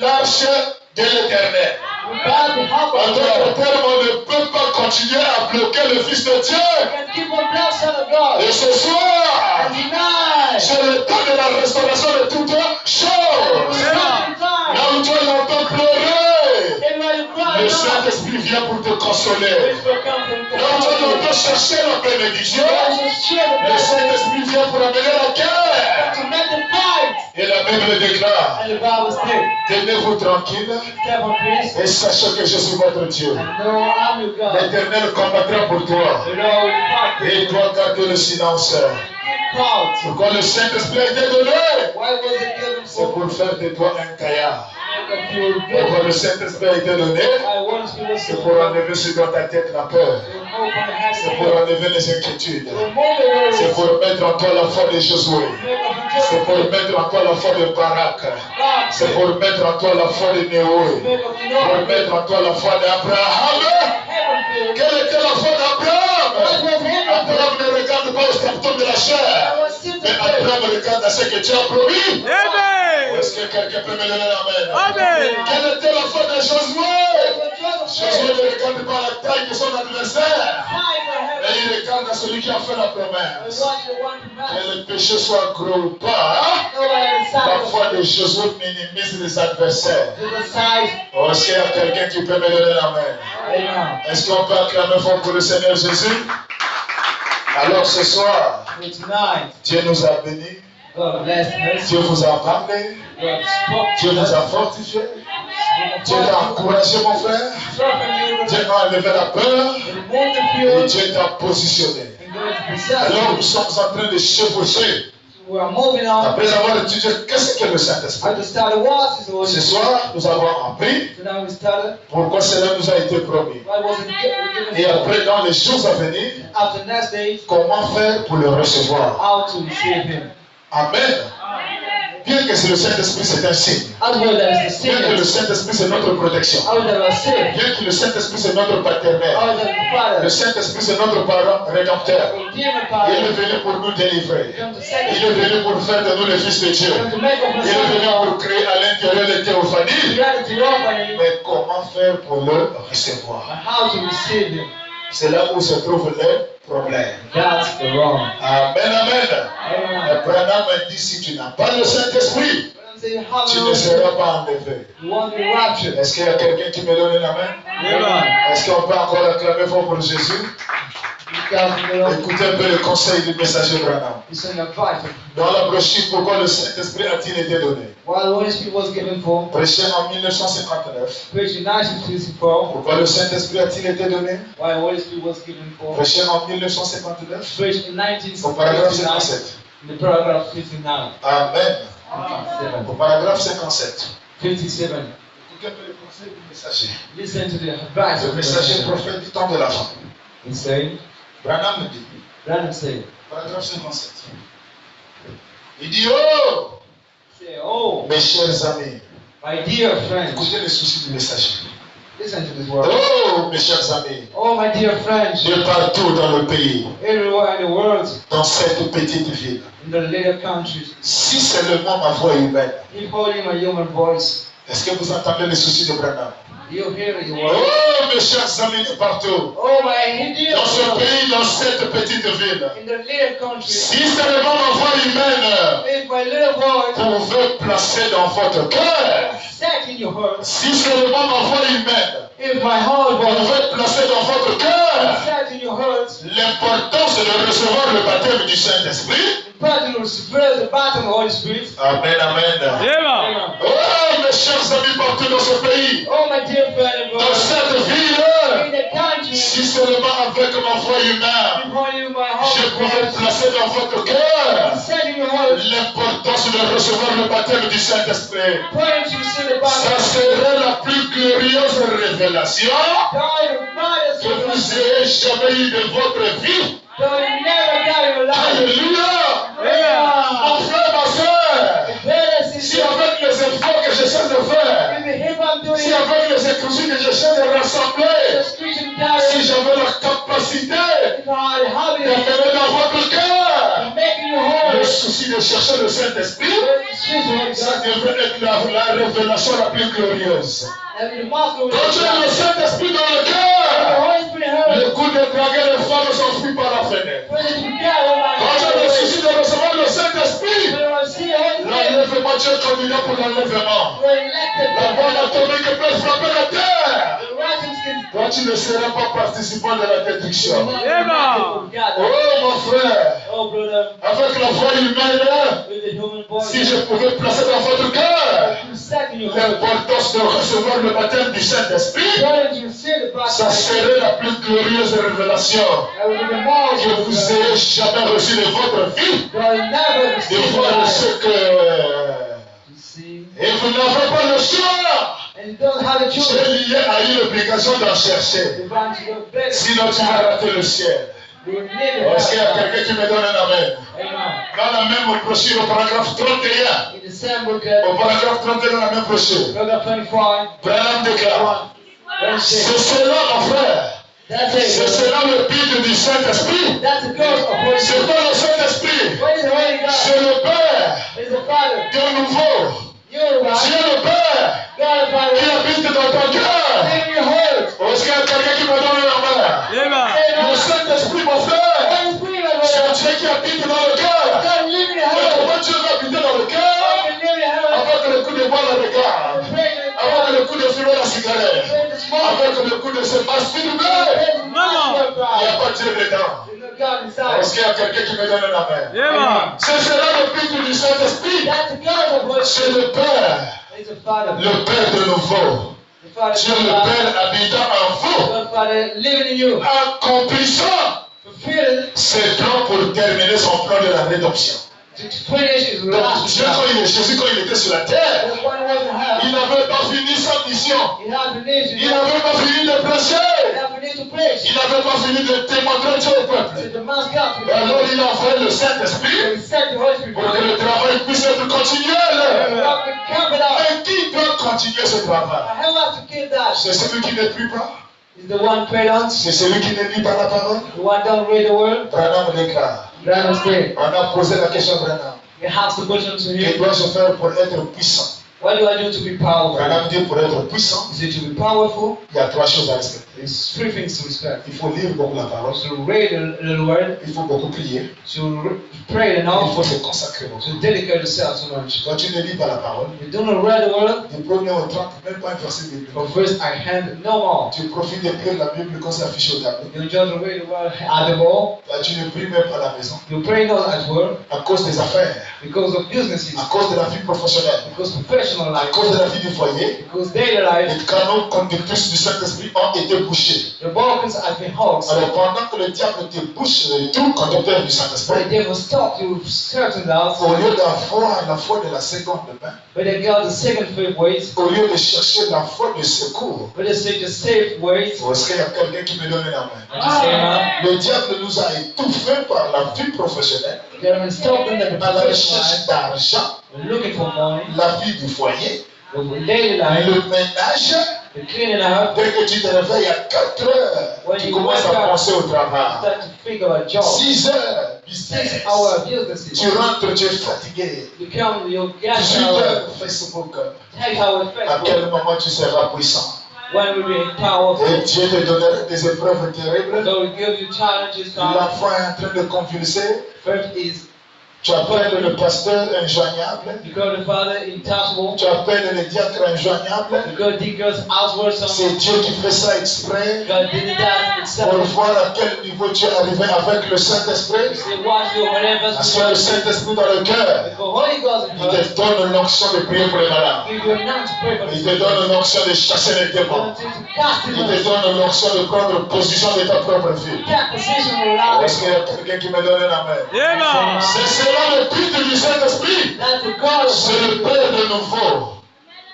l'arche de l'Éternel. we got the help En of d'autres God. termes, on ne peut pas continuer à bloquer le Fils de Dieu. We can keep on blessed, Son of God. Et ce soir, And tonight, c'est le temps de la restauration de toute chose. time. Là où tu as longtemps pleuré, Everybody le cry. Saint-Esprit vient pour te consoler. Which will come from Là où tu as God. longtemps cherché la bénédiction, Jesus share the le blessing Saint-Esprit vient pour amener la guerre. to make the fight. Et la Bible déclare, And the Bible says, tenez-vous tranquille step on peace. et sachez que je suis votre Dieu. And know I'm your God. L'Éternel combattra pour toi. The Lord will fight for you. Et toi, garde le silence. Keep quiet. Pourquoi le Saint-Esprit a été donné? Why was it given C'est for? pour faire de toi un caillard. Make of you Pourquoi good. le Saint-Esprit a été donné? I want to be C'est pour enlever sur dans ta tête la peur. C'est pour enlever les inquiétudes. C'est pour mettre en toi la foi de Josué. C'est pour mettre en toi la foi de Barak. C'est pour mettre en toi la foi de Néoé. Pour mettre en toi la foi d'Abraham. Quelle était la foi d'Abraham? Abraham ne regarde pas au symptômes de la chair. Mais Abraham regarde à ce que tu as promis. Amen. Est-ce que quelqu'un peut me donner la main? Amen. Quelle était la foi de Josué? Josué ne regarde pas la taille de son adversaire. Mais il regarde à celui qui a fait la And promesse. watch the one who Que matters. le péché soit gros ou pas. Nobody La foi decides de Josué minimise les adversaires. to the size. Oh, est-ce qu'il y a quelqu'un qui peut me donner la main? Amen. Est-ce qu'on peut acclamer fort pour le Seigneur Jésus? Alors ce soir, So tonight, Dieu nous a bénis. God blessed us. Dieu vous a parlé. God spoke Dieu to nous us. a fortifiés. Dieu t'a encouragé, mon frère. Strengthened you. Dieu t'a enlevé la peur. Removed the Et fear. Dieu t'a positionné. And God possessed Alors you. nous sommes en train de chevaucher. We are moving on. Après avoir étudié qu'est-ce que le Saint-Esprit. At the start of what is the Holy Ce Spirit. soir, nous avons appris So now we started. pourquoi cela nous a été promis. Why wasn't given Et après, dans les jours à venir, after next day comment faire pour le recevoir. how to receive him. Amen. Bien que c'est le Saint-Esprit, c'est un signe. As well as the Bien que le sinners. Saint-Esprit, c'est notre protection. How that are saved. Bien que le Saint-Esprit, c'est notre partenaire. How that the Le Father. Saint-Esprit, c'est notre parent rédempteur. Redeemer Il est Father. venu pour nous délivrer. Come to Il save est venu pour faire de nous les fils de Dieu. Come to make of Il est venu us. pour créer à l'intérieur les théophanies. Reality offering. Mais comment faire pour le recevoir? And how to receive him. C'est là où se trouve le problème. That's the wrong. Amen, amen. Amen. Abraham a dit, si tu n'as pas le Saint-Esprit, When I'm saying how tu ne seras pas enlevé. you want to be raptured. Est-ce qu'il y a quelqu'un qui me donne la main? Amen. Est-ce qu'on peut encore acclamer fort pour Jésus? You guys know. Écoutez un peu le conseil du messager Branham. It's an advice. Dans la brochure, pourquoi le Saint-Esprit a-t-il été donné? While the Holy Spirit was given for Prêché en 1959. preaching 1954. Pourquoi le Saint-Esprit a-t-il été donné? While the Holy Spirit was given for Prêché en 1959. preaching Au paragraphe 1959. 57. In the paragraph 59. Amen. 57. Au paragraphe 57. 57. Écoutez un peu le conseil du messager. Listen to the advice Le of the messager messenger. prophète du temps de la fin. He's saying, Branham dit, Branham said, paragraphe 57. Il dit, oh, say, oh, mes chers amis, my dear friends, écoutez les soucis du messager. listen to this word. Oh, mes chers amis, Oh, my dear friends, de partout dans le pays, everywhere in the world, dans cette petite ville, in the little countries, si seulement ma voix humaine, keep holding my human voice. est-ce que vous entendez les soucis de Branham? You hear the word. Oh, mes chers amis de partout, Oh, my dear dans ce friends, pays, dans cette petite ville, in the little country, si seulement ma voix humaine if my little voice pouvait placer dans votre cœur, set in your heart, si seulement ma voix humaine if my whole voice pouvait placer dans votre cœur set in your heart, l'importance de recevoir le baptême du Saint-Esprit. the person will spread the bottom of the Holy Spirit. Amen, amen. Amen. Oh, mes chers amis partout dans ce pays, Oh, my dear friend, dans cette in ville, the country, si seulement avec ma voix humaine, before you, my je whole pouvais voice, placer dans votre cœur set in your heart, l'importance de recevoir le baptême du Saint-Esprit. praying to see the Ça bottom. serait la plus glorieuse révélation God, the brightest que vous revelation, ayez jamais eue de votre vie. though you never got in your life. Alléluia! Amen. Mon frère, ma soeur, Better si avec les efforts que j'essaie de faire, if the hip I'm doing, si avec les écritures que j'essaie de rassembler, the screeching si carry, j'avais la capacité if I have it, d'amener dans votre cœur making you le whole, souci de chercher le Saint-Esprit, ça and devrait être la révélation la plus glorieuse. the master will Quand tu as le Saint-Esprit dans le the cœur, Holy Spirit heard, le coup de draguer les femmes s'enfuit par la fenêtre. when it's together, Quand tu as le souci de recevoir le Saint-Esprit, when I see the Holy Spirit, l'enlèvement, tu es candidat pour l'enlèvement. we're elected, La bombe atomique peut frapper la terre. the Russians can Toi, tu ne seras pas participant de la détruction. Amen. Oh, mon frère, Oh, brother, avec la voix humaine, with the human voice, si je pouvais placer dans votre cœur you set in your heart, l'importance de recevoir le baptême du Saint-Esprit, brother, you see the ça bottom, serait la plus glorieuse révélation and with the more que vous ayez jamais reçue de votre vie. you'll never De receive voir life. ce que... You see, Et vous n'avez pas le choix. and you don't have a choice. C'est lié à une obligation d'en chercher. The branch you don't better. Sinon, tu vas rater le ciel. You will never Est-ce qu'il y a have quelqu'un qui me donne un amen? Amen. Dans la même brochure, au paragraphe 31. In the same book, Au paragraphe 31, dans la même brochure. paragraph 25, Branham déclare. verse 6. C'est cela, mon frère. That's C'est it. cela le but du Saint-Esprit. That's the cause of Holy C'est Spirit. pas le Saint-Esprit. What is the Holy God? C'est le Père It's the Father. de nouveau. You're the Dieu God. le Père God the qui Father. habite dans ton cœur. In your heart. Est-ce qu'il y a quelqu'un qui me donne la main? Amen. Le Saint-Esprit, mon frère, smoke. avec le coup de se masturber. There's Maman. much more Il n'y a pride. pas Dieu dedans. There's no God Est-ce inside. qu'il y a quelqu'un qui me donne un amen? Yeah, man. Ce sera le but du Saint-Esprit. That's the God of worship. C'est le Père, It's the Father. le Père de nouveau. The Father. Dieu le Père habitant en vous, God Father living in you. accomplissant Fulfilling ses plans pour terminer son plan de la rédemption. to finish his Donc, last Jésus, job. quand il était sur la terre, When he wasn't il here, n'avait pas fini sa mission. he had finished. Il n'avait pas fini de He prêcher. had finished to preach. Il n'avait pas fini de démontrer Dieu au peuple. To the man's God. Et alors il a envoyé le Saint-Esprit He sent the Holy Spirit. pour que le travail puisse être continuel. God can camp it out. Et qui doit continuer ce travail? How else to kill that? C'est celui qui ne prie pas. Is the one prayed on? C'est celui qui ne lit pas la parole. The one don't read the word? Branham déclare. Brother said, On a posé la question à Branham. you have to question to Que him. dois-je faire pour être puissant? What do I do to be powerful? Branham dit pour être puissant, Is it to be powerful? il y a trois choses à respecter. There's three things to respect. Il faut lire beaucoup la parole. To read the word, Il faut beaucoup prier. to pray Il enough, faut se consacrer beaucoup. to dedicate yourself so much. Quand tu ne lis pas la parole, You do not read the word, du 1er au 30, même pas un verset biblique. from first I hand no more. Tu profites de lire la Bible quand c'est affiché au tableau. You just read the word at the ball. Là, tu ne pries même pas à la maison. You pray not at work À cause des affaires, because of businesses, à cause de la vie professionnelle, because professional à life, cause de la vie du foyer, because daily life. les canaux conductrices du Saint-Esprit ont été bouchés. The Balkans have been hogs. Alors pendant que le diable te bouche tout conducteur du So Saint-Esprit, the devil stopped you certain doubts, au lieu d'avoir la foi de la seconde main, but they got the second faith ways, au lieu de chercher la foi de secours, but they say the safe ways. est-ce qu'il y a quelqu'un qui me donne la main? And you say, man, Le diable nous a étouffés par la vie professionnelle, the devil stopped them at the à la professional recherche life, d'argent, looking for money, la vie du foyer, the daily life, le ménage. the cleaning up, Dès que tu te réveilles à 4 heures, tu commences à penser au travail. start to figure out job. 6 heures, 6 business. hour businesses. Tu rentres, tu es fatigué. You come, you get 18 our heures, Facebook. take our À Facebook. quel moment tu seras puissant? When we be powerful, Et Dieu te donnera des épreuves terribles. so we give you challenges. L'enfant est en train de convulser. First is Tu appelles le pasteur injoignable. you call the father intouchable. Tu appelles le diacre injoignable. You call deacons outward. C'est Dieu qui fait ça exprès God did that pour itself. voir à quel niveau tu es arrivé avec le Saint-Esprit. Say, watch you whatever. Parce que le Saint-Esprit dans le cœur, The Holy Ghost in il her te donne l'onction de prier pour les malades. give you a name to pray for the Il sick. te donne l'onction de chasser les démons. To cast Il him te out. donne l'onction de prendre position de ta propre vie. Take position in life. Est-ce qu'il y a quelqu'un qui me donne un amen? Yeah, man. C'est cela le but du Saint-Esprit. That's the God of C'est le Père de nouveau.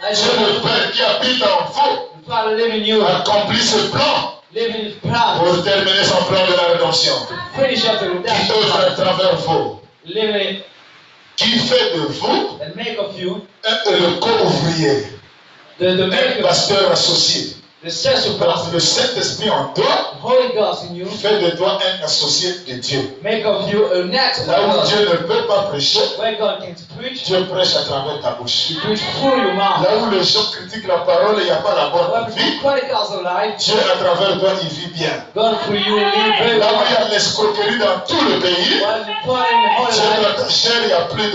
That's C'est le Père qui habite en vous. the Father living in you. Accomplit ce plan Living his plan. pour terminer son plan de la rédemption. Finish up the Qui redemption. œuvre à travers vous. Living Qui fait de vous and make of you le co-ouvrier. the Un make of pasteur associé. the special Donc pastor. le Saint-Esprit en toi The Holy Ghost in you fait de toi un associé de Dieu. make of you a next Là où God. Dieu ne peut pas prêcher, Where God can preach, Dieu prêche à travers ta bouche. you preach through your mouth. Là où les gens critiquent la parole et il n'y a pas la bonne When vie, chronicles of life, Dieu à travers toi il vit bien. God through you live very Là où il y well. a l'escroquerie dans tout le pays, While you put in the whole Dieu life, dans ta chair il n'y a plus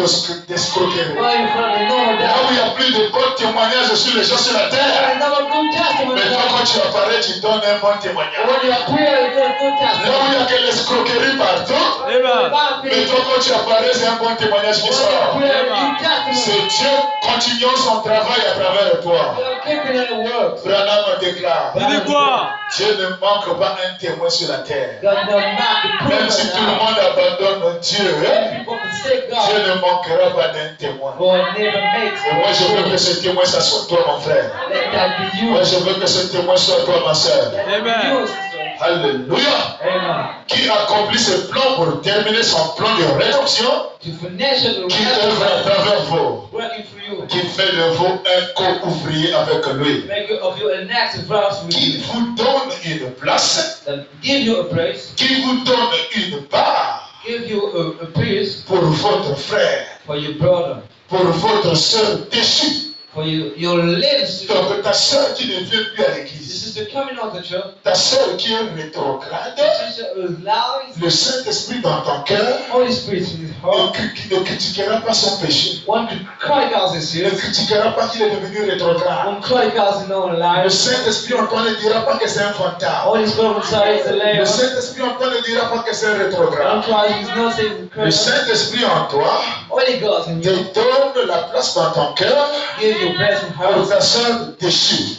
d'escroquerie. while you put the normal Là où il down, n'y a plus de bons témoignages sur les gens sur la terre, and another good testimony. mais toi quand tu apparais, tu donnes un bon témoignage. When you appear, you do a good Là où testimony. il y a que l'escroquerie partout, Yeah, man. mais toi quand tu apparais, c'est un bon témoignage qui When you sort. appear, you testimony. C'est Dieu continuant son travail à travers toi. You're keeping in the work. Branham déclare, Il dit quoi? Dieu ne manque pas un témoin sur la terre. God does not be Même si tout le proven now. monde abandonne Dieu, People can say Dieu God, ne manquera pas d'un témoin. God never makes Et moi je veux que ce témoin ça soit toi mon frère. Let that be you. Moi je veux que ce témoin soit toi ma soeur. Let that Amen. be you, sister. Alléluia. Amen. Qui accomplit ce plan pour terminer son plan de rédemption, To finish it, qui œuvre à travers vous, working for you. qui fait de vous un co-ouvrier avec lui, Make of you an active verse with qui you. vous donne une place, That give you a place, qui vous donne une part give you a peace pour votre frère, for your brother, pour votre soeur déchue. For your lips, Donc ta soeur qui ne vient plus à this l'église, is the coming of the church. ta soeur qui est rétrograde, The sister who is loud, le Saint-Esprit dans ton cœur Holy Spirit in his heart. ne critiquera pas son péché. One could criticize his Il ne sins. critiquera pas qu'il est devenu rétrograde. One criticizes no one Le lies. Saint-Esprit en toi ne dira pas que c'est un fantôme. Holy Spirit would say it's a Le liar. Saint-Esprit en toi ne dira pas que c'est un One rétrograde. tries to not say it's a Le critic. Saint-Esprit en toi Holy God in te you. donne la place dans ton cœur Give your present pour heart. ta soeur déchue,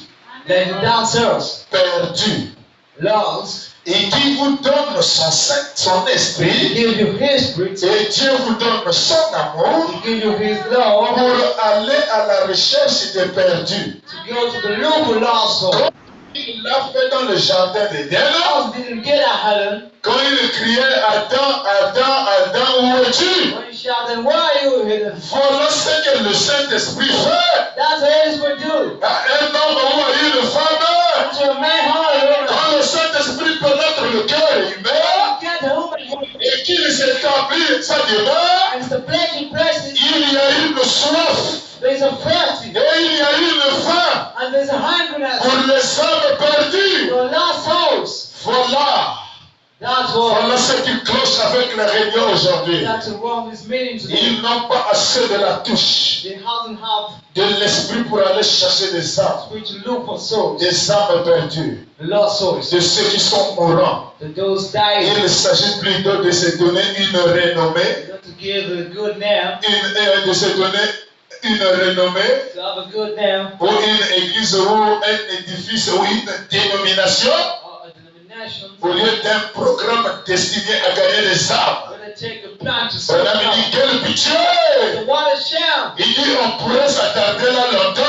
Let the downstairs. perdue, Lost. et qui vous donne son esprit, Give you his spirit. et Dieu vous donne son amour Give you his love. pour aller à la recherche des perdus. To go to the local lost soul. Il l'a fait dans le jardin d'Éden, God didn't get at Helen. quand il criait Adam, Adam, Adam, où es-tu? When he shouted, why are you hidden? Voilà ce que le Saint-Esprit fait. That's what Holy Spirit do. À un homme ou à une femme, To a man, hallelujah. quand le Saint-Esprit pénètre le cœur humain Get the human heart. et qu'il s'établit sa demeure, And it's the pledging places. il y a une soif There's a thirsty. et il y a une faim And there's a hungriness. pour les âmes perdues. For lost souls. Voilà, That's what. voilà ce qui cloche avec les réunions aujourd'hui. That's wrong with this meeting today. Ils n'ont pas assez de la touche They haven't have de l'esprit pour aller chercher des âmes, spirit to look for souls. des âmes perdues, The lost souls. de ceux qui sont mourants. Those dying. Il s'agit plutôt de se donner une renommée, Not to give a good name. de se donner une renommée To have a good name. ou une église ou un édifice ou une dénomination Or a denomination. au lieu d'un programme destiné à gagner des âmes. When they take a plan to serve Madame God. dit quel pitié! So what a shame. Il dit on pourrait s'attarder là longtemps,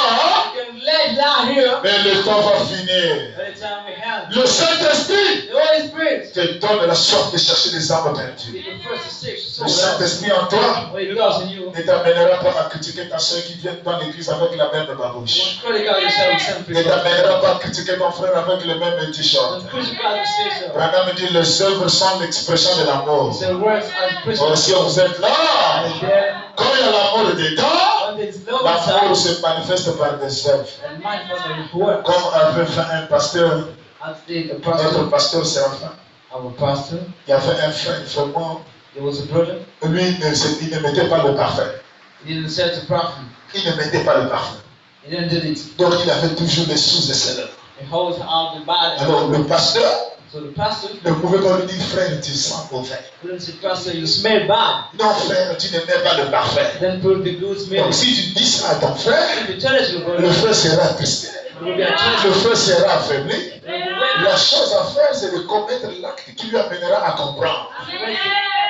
You can lay down here. mais le temps va finir. By the time we have Le Saint-Esprit the Holy Spirit. te donne la soif de chercher des âmes perdues. Be the first to seek Le the soul out. Saint-Esprit en toi Holy Ghost in you. ne t'amènera pas à critiquer ta soeur qui vient dans l'église avec la même babouche. Don't criticize yourself with some Ne people. t'amènera pas à critiquer ton frère avec le même t-shirt. Don't criticize your sister. Branham dit les œuvres sont l'expression de l'amour. The words are Or, si Christian. vous êtes là, And then quand il y a l'amour dedans, when there's no l'amour inside, se manifeste par des œuvres. and manifest by his work. Comme avait fait un pasteur, I think the notre pastor, pasteur Séraphin, our pastor, il avait un frère vraiment, there was a brother. lui il ne mettait pas le parfum. He didn't set the prophet. Il ne mettait pas le parfum. He didn't do it. Donc il avait toujours des sous-excellents. He holds out the body. Alors le pasteur So the pastor ne pouvait pas lui dire, frère, tu sens mauvais. couldn't say, Pastor, you smell bad. Non, frère, tu ne mets pas le parfum. Then put the good smell. Donc si tu dis ça à ton frère, If you tell it to the le brother, frère sera attristé. it will be a church. Le frère sera affaibli. It will be La chose à faire, c'est de commettre l'acte qui lui amènera à comprendre. wet.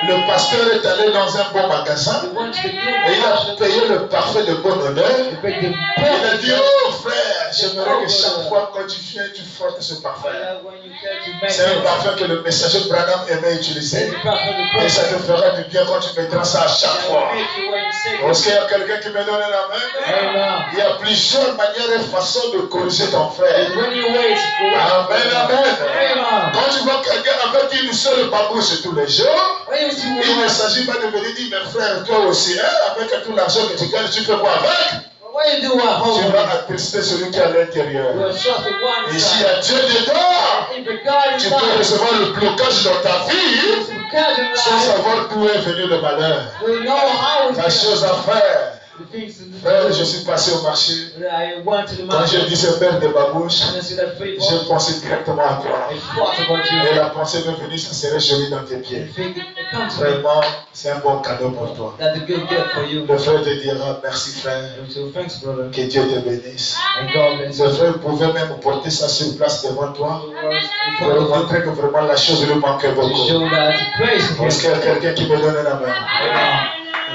Le pasteur est allé dans un bon magasin He went to the et good il a fashion. payé le parfum de bonne odeur. He picked the Il a dit, perfect. oh frère, j'aimerais que chaque fois quand tu viens, tu frottes ce parfum. When you get to make C'est un it, parfum que le messager Branham aimait utiliser. the perfect Et ça person. te fera du bien quand tu mettras ça à chaque That fois. will make you when you say Est-ce it. qu'il y a quelqu'un qui me donne la main? Amen. Il y a plusieurs manières et façons de corriger ton frère. And when you wait, Amen, amen. Amen. Quand tu vois quelqu'un avec une seule babouche tous les jours, When you see il ne women, s'agit pas de venir dire, mais frère, toi aussi, hein, avec tout l'argent que tu gagnes, tu fais quoi avec? what you do at Tu home, vas attrister celui qui est à you l'intérieur. are trust the one Et s'il y inside. a Dieu dedans, If the God tu peux inside, recevoir le blocage dans ta vie is God in sans life, savoir d'où est venu le malheur. we know how La it's chose à faire, the things to do. frère, je suis passé au marché. I went to the Quand j'ai market dit ce père de babouche, and I see that people, j'ai pensé directement à toi. I thought about Et you. la pensée m'est venue, ça serait joli dans tes I pieds. think it comes to me Vraiment, c'est un bon cadeau pour toi. that the good gift for you. Le frère te dira, merci frère, So thanks, brother. que Dieu te bénisse. And God bless Le you. frère pouvait même porter ça sur place devant toi In pour front of montrer que vraiment la chose lui manquait you, to beaucoup. show that praise to Est-ce qu'il y a Him. quelqu'un qui me donne la main?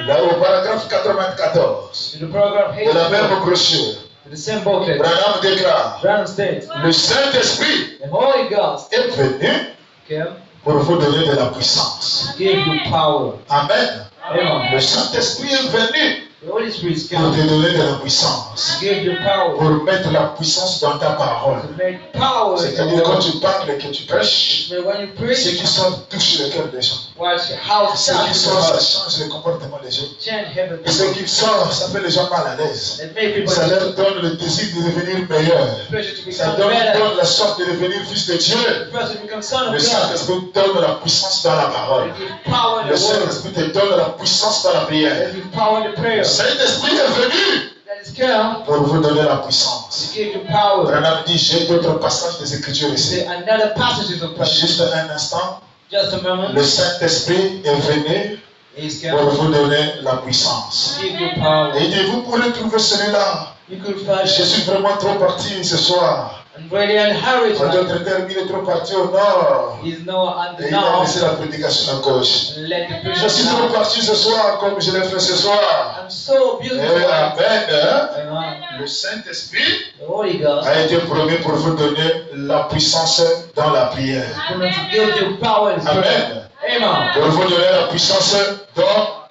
Là, au paragraphe 94 In the program, de la même brochure, to the same booklet, Branham déclare, Brown states, le Saint-Esprit the Holy Ghost est venu came pour vous donner de la puissance. to give you power. Amen. Amen. Le Saint-Esprit est venu The Holy Spirit pour te comes donner de la puissance, to give you power. pour mettre la puissance dans ta parole. To make power in C'est-à-dire the quand word. tu parles et que tu prêches, But when you ce preach, qui sort touche le cœur des gens. watch how Ce qui it sort, ça sounds. change le comportement des gens. Chant heaven. Et ce qui sort, ça fait les gens mal à l'aise. It make people Ça leur donne le désir de devenir meilleur. pressure to Ça become better. donne la sorte de devenir fils de Dieu. The person to become son Le of God. Saint-Esprit donne la puissance dans la parole. It gives power in Le the word. Saint-Esprit te donne la puissance dans la prière. It gives power in the prayer. Le Saint-Esprit est venu That is come pour vous donner la puissance. to give you power. Branham dit, j'ai d'autres passages des Écritures ici. Say another passages of prayer. Juste un instant, Just a moment. le Saint-Esprit est venu He's pour come vous donner la puissance. to give you power. Et il dit, vous pourrez trouver celui-là. You could find Je suis vraiment trop parti ce soir. and really unhurried En tonight. d'autres termes, il est trop parti au nord. He's no on Et the il a north. laissé la prédication à gauche. And let the Je preacher suis trop down. parti ce soir comme je l'ai fait ce soir. I'm so beautiful. Et Amen. Hein? Amen. Le Saint-Esprit The Holy Ghost a été promis pour vous donner la puissance dans la prière. is going to give you power in prayer. Amen. Amen. Pour vous donner la puissance dans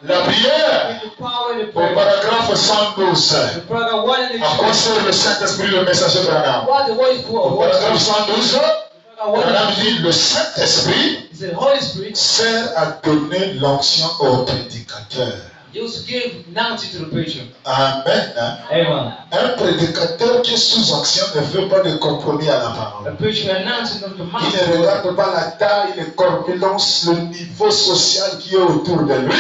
la prière. Give you power in Au prayer. paragraphe 112. The brother one in the À quoi church. sert le Saint-Esprit, le messager Branham? What the voice for? Au paragraphe 112, Branham He dit le Saint-Esprit said, Holy Spirit sert à donner l'onction au prédicateur. used to give naughty to the preacher. Amen. Amen. Un prédicateur qui est sous onction ne veut pas de compromis à la The parole. preacher announcing of the Il ne master. regarde pas la taille, les corpulences, le niveau social qui est autour de lui.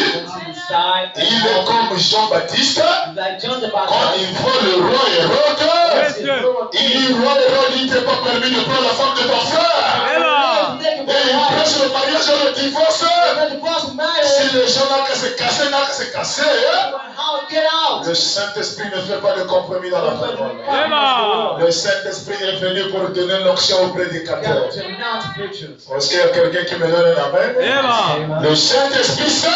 Side. Il est comme Jean-Baptiste. Like John the Quand Baptist. il voit le roi Hérode, Yes, sir. il dit, roi Hérode, il ne t'est pas permis de prendre la femme de ton frère. Amen. Et il prêche le mariage et le divorce. Si les gens n'ont qu'à se casser, n'ont qu'à se casser. How to get out? Le Saint-Esprit ne fait pas de compromis dans la parole. Amen. Le Saint-Esprit est venu pour donner l'onction au prédicateur. To announce preachers. Est-ce qu'il y a quelqu'un qui me donne un amen? Amen. Le Saint-Esprit sert